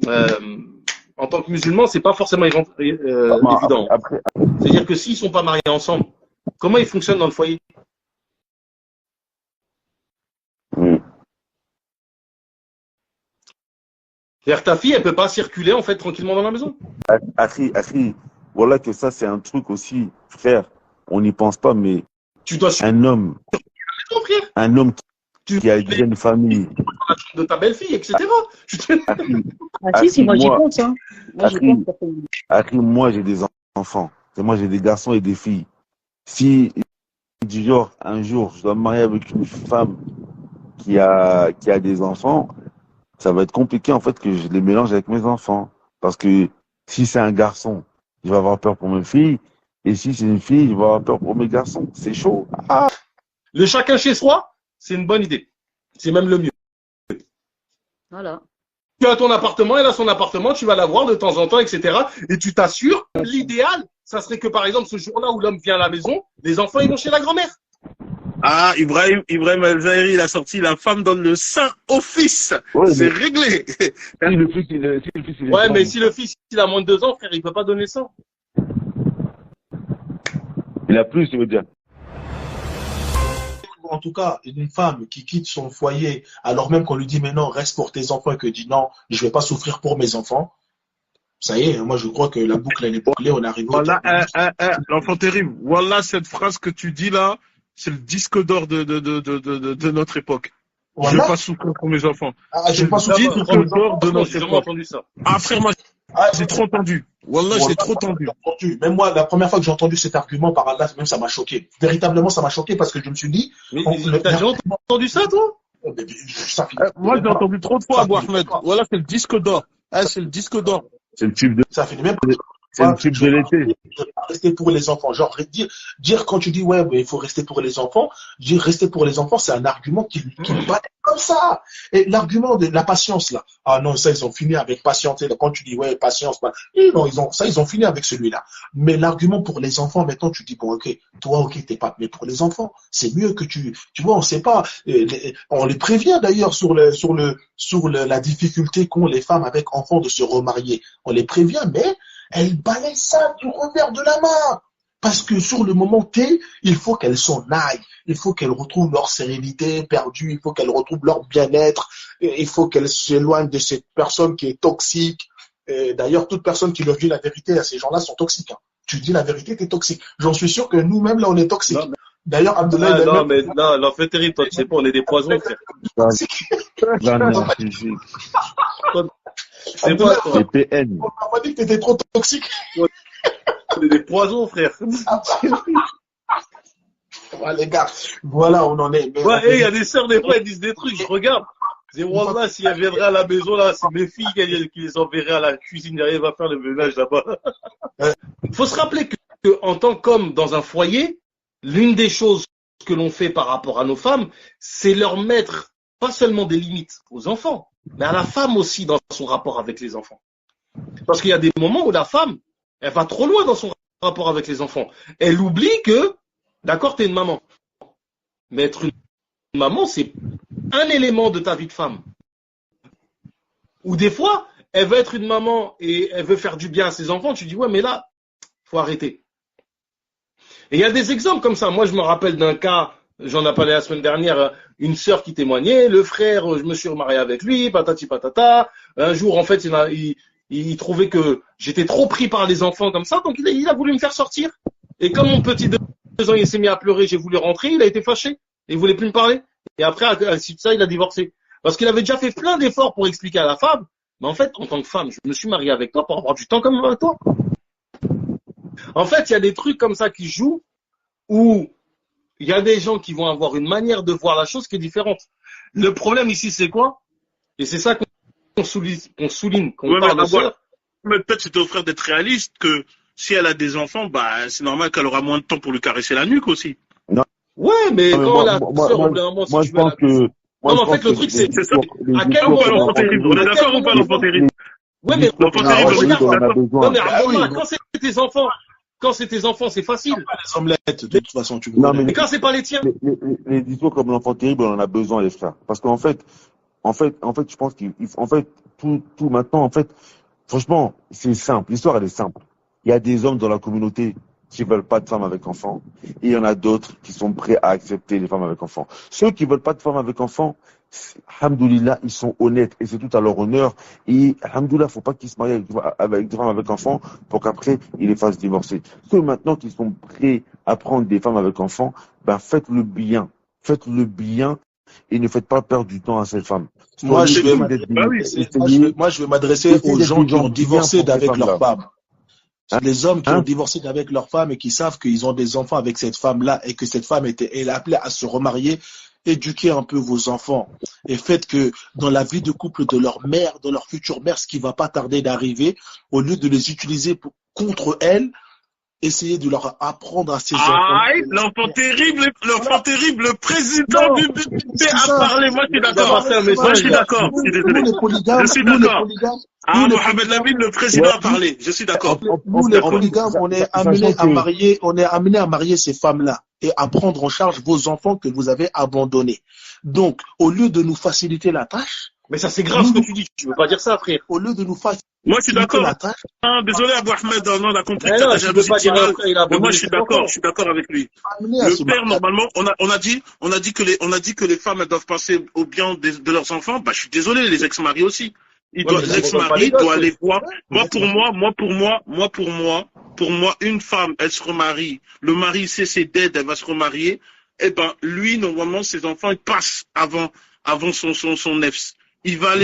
en tant que musulman, c'est pas forcément évident. C'est-à-dire que s'ils sont pas mariés ensemble, comment ils fonctionnent dans le foyer? C'est-à-dire que ta fille, elle peut pas circuler, en fait, tranquillement dans la maison. Voilà que ça, c'est un truc aussi, frère. On n'y pense pas, mais un homme qui a une famille. De ta belle-fille, etc. Si, moi j'y pense. Hein. Moi, j'ai des enfants. Moi, j'ai des garçons et des filles. Si, du genre, un jour, je dois me marier avec une femme qui a des enfants, ça va être compliqué, en fait, que je les mélange avec mes enfants. Parce que si c'est un garçon, je vais avoir peur pour mes filles. Et si c'est une fille, je vais avoir peur pour mes garçons. C'est chaud. Ah. Le chacun chez soi, c'est une bonne idée. C'est même le mieux. Voilà. Tu as ton appartement, elle a son appartement, tu vas la voir de temps en temps, etc. Et tu t'assures, l'idéal, ça serait que par exemple, ce jour-là où l'homme vient à la maison, les enfants, ils vont chez la grand-mère. Ah, Ibrahim El-Zahiri, il a sorti la femme donne le sein au fils. Ouais, c'est réglé. Ouais, mais si le fils, il a moins de 2 ans, frère, il peut pas donner ça. Il a plus, je veux dire. En tout cas, une femme qui quitte son foyer alors même qu'on lui dit mais non, reste pour tes enfants et que dit non, je vais pas souffrir pour mes enfants. Ça y est, moi je crois que la boucle elle est bouclée, on arrive au Voilà, l'enfant terrible. Voilà cette phrase que tu dis là, c'est le disque d'or de notre époque. Voilà. Je vais pas souffrir pour mes enfants. Je vais pas souffrir pour mes enfants. De notre époque. Entendu ça. Ah frère, moi j'ai trop entendu. Wallah, j'ai trop entendu. Même moi, la première fois que j'ai entendu cet argument par Allah, même ça m'a choqué. Véritablement, ça m'a choqué parce que je me suis dit. Mais t'as déjà entendu ça, toi? Moi, j'ai entendu trop de fois, Abou Ahmed. Voilà, c'est le disque d'or. Ah, c'est le disque d'or. C'est le tube de. Ça fait du même. C'est le tube de l'été. Rester pour les enfants. Genre, dire quand tu dis, ouais, mais il faut rester pour les enfants, dire rester pour les enfants, c'est un argument qui bat comme ça. Et l'argument de la patience, là. Ah non, ça, ils ont fini avec patience. Quand tu dis, ouais, patience, non, ils ont fini avec celui-là. Mais l'argument pour les enfants, maintenant, tu dis, bon, ok, toi, ok, t'es pas, mais pour les enfants, c'est mieux que tu vois, on sait pas, on les prévient d'ailleurs sur la difficulté qu'ont les femmes avec enfants de se remarier. On les prévient, mais elles balayent ça du revers de la main. Parce que sur le moment T, il faut qu'elles s'en aillent. Il faut qu'elles retrouvent leur sérénité perdue. Il faut qu'elles retrouvent leur bien-être. Il faut qu'elles s'éloignent de cette personne qui est toxique. D'ailleurs, toute personne qui leur dit la vérité à ces gens-là sont toxiques. Hein. Tu dis la vérité, t'es toxique. J'en suis sûr que nous-mêmes, là, on est toxiques. D'ailleurs, Abdoulaye... Non, l'enfer terrible, toi, tu sais pas, on est des poisons, frère. C'est quoi, toi? On m'a pas dit que t'étais trop toxique. On est des poisons, frère. Ouais, les gars, voilà, on en est. Ouais, il y a des sœurs, des fois, elles disent des trucs, je regarde. Je dis, wallah, si elles viendraient à la maison, là, c'est mes filles qui les enverraient à la cuisine, derrière, va faire le ménage là-bas. Faut se rappeler que en tant qu'homme dans un foyer, l'une des choses que l'on fait par rapport à nos femmes, c'est leur mettre pas seulement des limites aux enfants, mais à la femme aussi dans son rapport avec les enfants. Parce qu'il y a des moments où la femme, elle va trop loin dans son rapport avec les enfants. Elle oublie que, d'accord, t'es une maman. Mais être une maman, c'est un élément de ta vie de femme. Ou des fois, elle veut être une maman et elle veut faire du bien à ses enfants. Tu dis, ouais, mais là, faut arrêter. Et il y a des exemples comme ça. Moi, je me rappelle d'un cas, j'en ai parlé la semaine dernière, une sœur qui témoignait, le frère, je me suis remarié avec lui, patati patata. Un jour, en fait, il trouvait que j'étais trop pris par les enfants comme ça, donc il a voulu me faire sortir. Et comme mon petit de 2 ans, il s'est mis à pleurer, j'ai voulu rentrer, il a été fâché. Il voulait plus me parler. Et après, à la suite de ça, il a divorcé. Parce qu'il avait déjà fait plein d'efforts pour expliquer à la femme. Mais en fait, en tant que femme, je me suis marié avec toi pour avoir du temps comme avec toi. En fait, il y a des trucs comme ça qui jouent où il y a des gens qui vont avoir une manière de voir la chose qui est différente. Le problème ici, c'est quoi? Et c'est ça qu'on souligne, qu'on parle de ça. Mais peut-être c'était au frère d'être réaliste que si elle a des enfants, bah, c'est normal qu'elle aura moins de temps pour lui caresser la nuque aussi. Non, Ouais, mais non, mais quand la sœur, au bout moi, d'un moment, si moi, tu je veux, elle pense a... que, moi, Non, mais je en fait, pense le que truc, C'est ça. les à quel Ou discours pas que moment, l'enfant terrible? On est à quel d'accord ou pas moment, l'enfant terrible? ouais, les mais discours L'enfant qu'on a terrible, on est entendu, regarde, on en a d'accord. non, besoin. mais Ah oui, Abdallah, donc, quand c'est tes enfants, c'est facile. les omelettes, de Mais, toute façon, tu me Non, connais. mais quand c'est pas les tiens, les discours comme l'enfant terrible, on en a besoin, les frères. Parce qu'en fait, je pense en fait, tout maintenant, en fait, franchement, c'est simple. L'histoire, elle est simple. Il y a des hommes dans la communauté qui veulent pas de femmes avec enfants. Et il y en a d'autres qui sont prêts à accepter les femmes avec enfants. Ceux qui veulent pas de femmes avec enfants, alhamdoulilah, ils sont honnêtes et c'est tout à leur honneur. Et alhamdoulilah, faut pas qu'ils se marient avec des femmes avec enfants pour qu'après, ils les fassent divorcer. Ceux maintenant qui sont prêts à prendre des femmes avec enfants, ben, faites le bien. Faites-le bien et ne faites pas perdre du temps à ces femmes. Moi, je vais Bah oui. m'adresser aux gens qui ont divorcé d'avec leur femmes-là. femme. Les hommes qui ont divorcé d'avec leur femme et qui savent qu'ils ont des enfants avec cette femme-là et que cette femme est appelée à se remarier, éduquez un peu vos enfants et faites que dans la vie de couple de leur mère, de leur future mère, ce qui va pas tarder d'arriver, au lieu de les utiliser contre elles, essayez de leur apprendre à ces enfants. Ah, l'enfant terrible, le président du BPP a parlé. Moi, je suis d'accord. Moi, je suis d'accord. Je suis désolé. Je suis d'accord. Ah, Mohamed Lamine, le président a parlé. Je suis d'accord. Nous, les polygames, on est amenés à marier ces femmes-là et à prendre en charge vos enfants que vous avez abandonnés. Donc, au lieu de nous faciliter la tâche, mais ça c'est grave ce que tu dis. Tu veux pas dire ça, frère. Au lieu de nous faciliter moi, je suis d'accord. la tâche. Ah, désolé, Abou Ahmed, on a compris Mais que non, t'as tu déjà veux pas dire après, il a mais moi, abandonné je suis ses d'accord. enfants. Je suis d'accord avec lui. Amenés à se Le père, marier. normalement, on a dit que les femmes, elles doivent penser au bien de leurs enfants. Bah, je suis désolé, les ex-maris aussi. Ouais, mais ça regarde pas L'ex-mari les gosses. doit aller voir. Pour moi, une femme, elle se remarie. Le mari sait ses dettes, elle va se remarier. Eh ben, lui, normalement, ses enfants, ils passent avant son nefs. Il va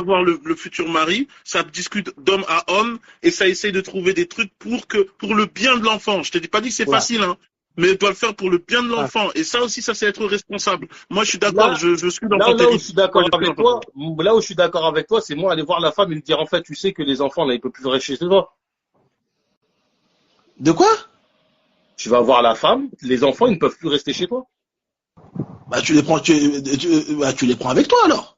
voir le futur mari, ça discute d'homme à homme, et ça essaye de trouver des trucs pour le bien de l'enfant. Je te dis pas dit que c'est facile, hein. Mais il doit le faire pour le bien de l'enfant. Et ça aussi, ça c'est être responsable. Moi, je suis d'accord, je suis l'enfant Là où terrible. je suis d'accord avec toi, là où je suis d'accord avec toi, c'est moi aller voir la femme et lui dire en fait, tu sais que les enfants là, ils peuvent plus rester chez toi. De quoi? Tu vas voir la femme, les enfants, ils ne peuvent plus rester chez toi. Bah, tu les prends avec toi alors.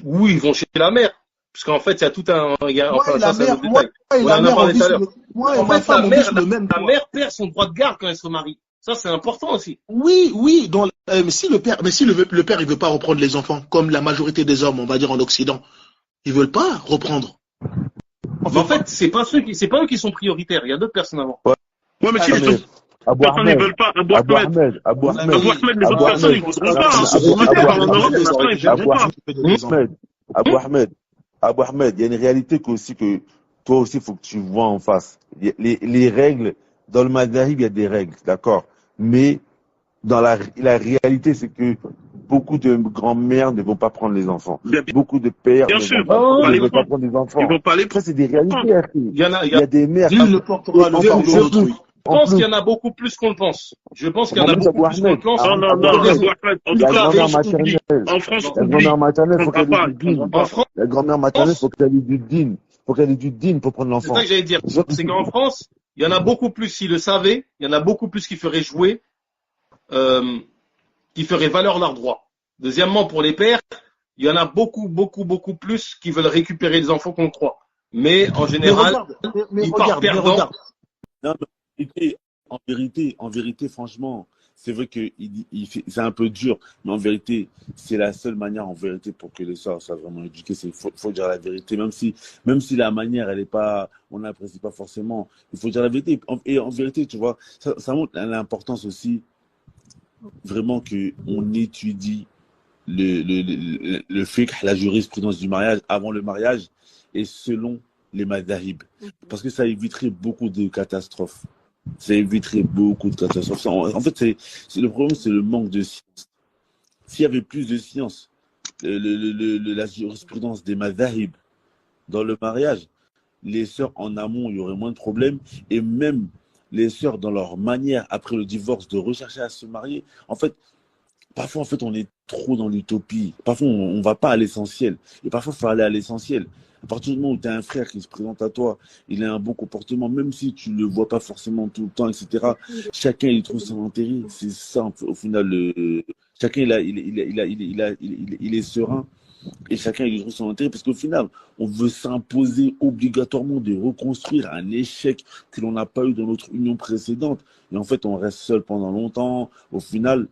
Oui, ils vont chez la mère. Parce qu'en fait, il y a tout un. Enfin, ça, c'est un autre détail. et la mère, en fait, la mère perd son droit de garde quand elle se marie. Ça, c'est important aussi. Oui. Mais si le père il veut pas reprendre les enfants, comme la majorité des hommes, on va dire en Occident, ils veulent pas reprendre. En fait, c'est pas eux qui sont prioritaires. Il y a d'autres personnes avant. Ouais, mais si les autres personnes ne veulent pas, Abou Ahmed, les autres personnes, ils ne voudront pas. Abou Ahmed, il y a une réalité que toi aussi, il faut que tu vois en face. Les règles, dans le madhahib, il y a des règles, d'accord? Mais dans la réalité, c'est que beaucoup de grands-mères ne vont pas prendre les enfants. Beaucoup de pères ne vont pas prendre les enfants. Ils vont pas les prendre. Ça, c'est des réalités. Il y a des mères. Je pense qu'il y en a beaucoup plus qu'on le pense. Je pense qu'il y en a beaucoup plus qu'on le pense. Non. En tout cas, en France, la grand-mère maternelle, faut qu'elle ait du din. La grand-mère maternelle, faut qu'elle ait du din. Faut qu'elle ait du din pour prendre l'enfant. C'est ça que j'allais dire. C'est qu'en France, il y en a beaucoup plus, s'ils le savaient, il y en a beaucoup plus qui feraient jouer, qui feraient valoir leurs droits. Deuxièmement, pour les pères, il y en a beaucoup plus qui veulent récupérer les enfants qu'on croit. Mais en général, ils partent perdants. Non, mais en vérité, franchement, c'est vrai que c'est un peu dur, mais en vérité, c'est la seule manière, en vérité, pour que les sœurs soient vraiment éduquées. Faut dire la vérité, même si la manière, elle est pas, on n'apprécie pas forcément. Il faut dire la vérité. Et en vérité, tu vois, ça montre l'importance aussi, vraiment, que on étudie le fiqh, la jurisprudence du mariage avant le mariage et selon les madhahib. Parce que ça éviterait beaucoup de catastrophes. Ça éviterait beaucoup de catastrophes. En fait, le problème, c'est le manque de science. S'il y avait plus de science, la jurisprudence des madhahib dans le mariage, les sœurs en amont, il y aurait moins de problèmes. Et même les sœurs, dans leur manière, après le divorce, de rechercher à se marier, en fait, parfois, on est trop dans l'utopie. Parfois, on ne va pas à l'essentiel. Et parfois, il faut aller à l'essentiel. À partir du moment où tu as un frère qui se présente à toi, il a un bon comportement, même si tu le vois pas forcément tout le temps, etc. Chacun il trouve son intérêt. C'est ça au final. Chacun il est serein. Et chacun il trouve son intérêt parce qu'au final, on veut s'imposer obligatoirement de reconstruire un échec que l'on n'a pas eu dans notre union précédente. Et en fait, on reste seul pendant longtemps. Au final,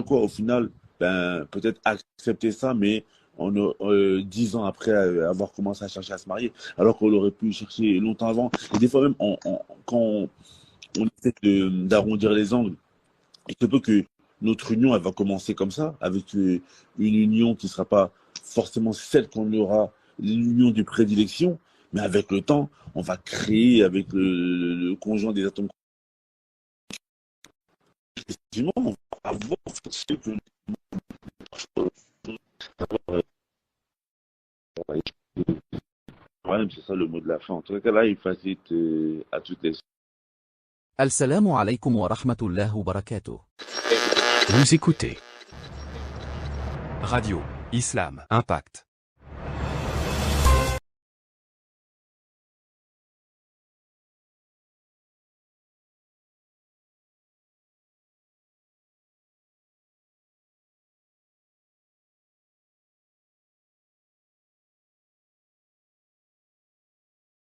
quoi? Au final, ben, peut-être accepter ça, mais 10 ans après avoir commencé à chercher à se marier, alors qu'on aurait pu chercher longtemps avant. Et des fois même, quand on essaie d'arrondir les angles, il se peut que notre union, elle va commencer comme ça, avec une union qui ne sera pas forcément celle qu'on aura, l'union de prédilection, mais avec le temps, on va créer avec le conjoint des atomes. Effectivement, on va avoir ce que ouais, c'est ça le mot de la fin. En tout cas, là, il facilite à toutes les. السلام عليكم ورحمة الله وبركاته. Vous écoutez Radio Islam Impact.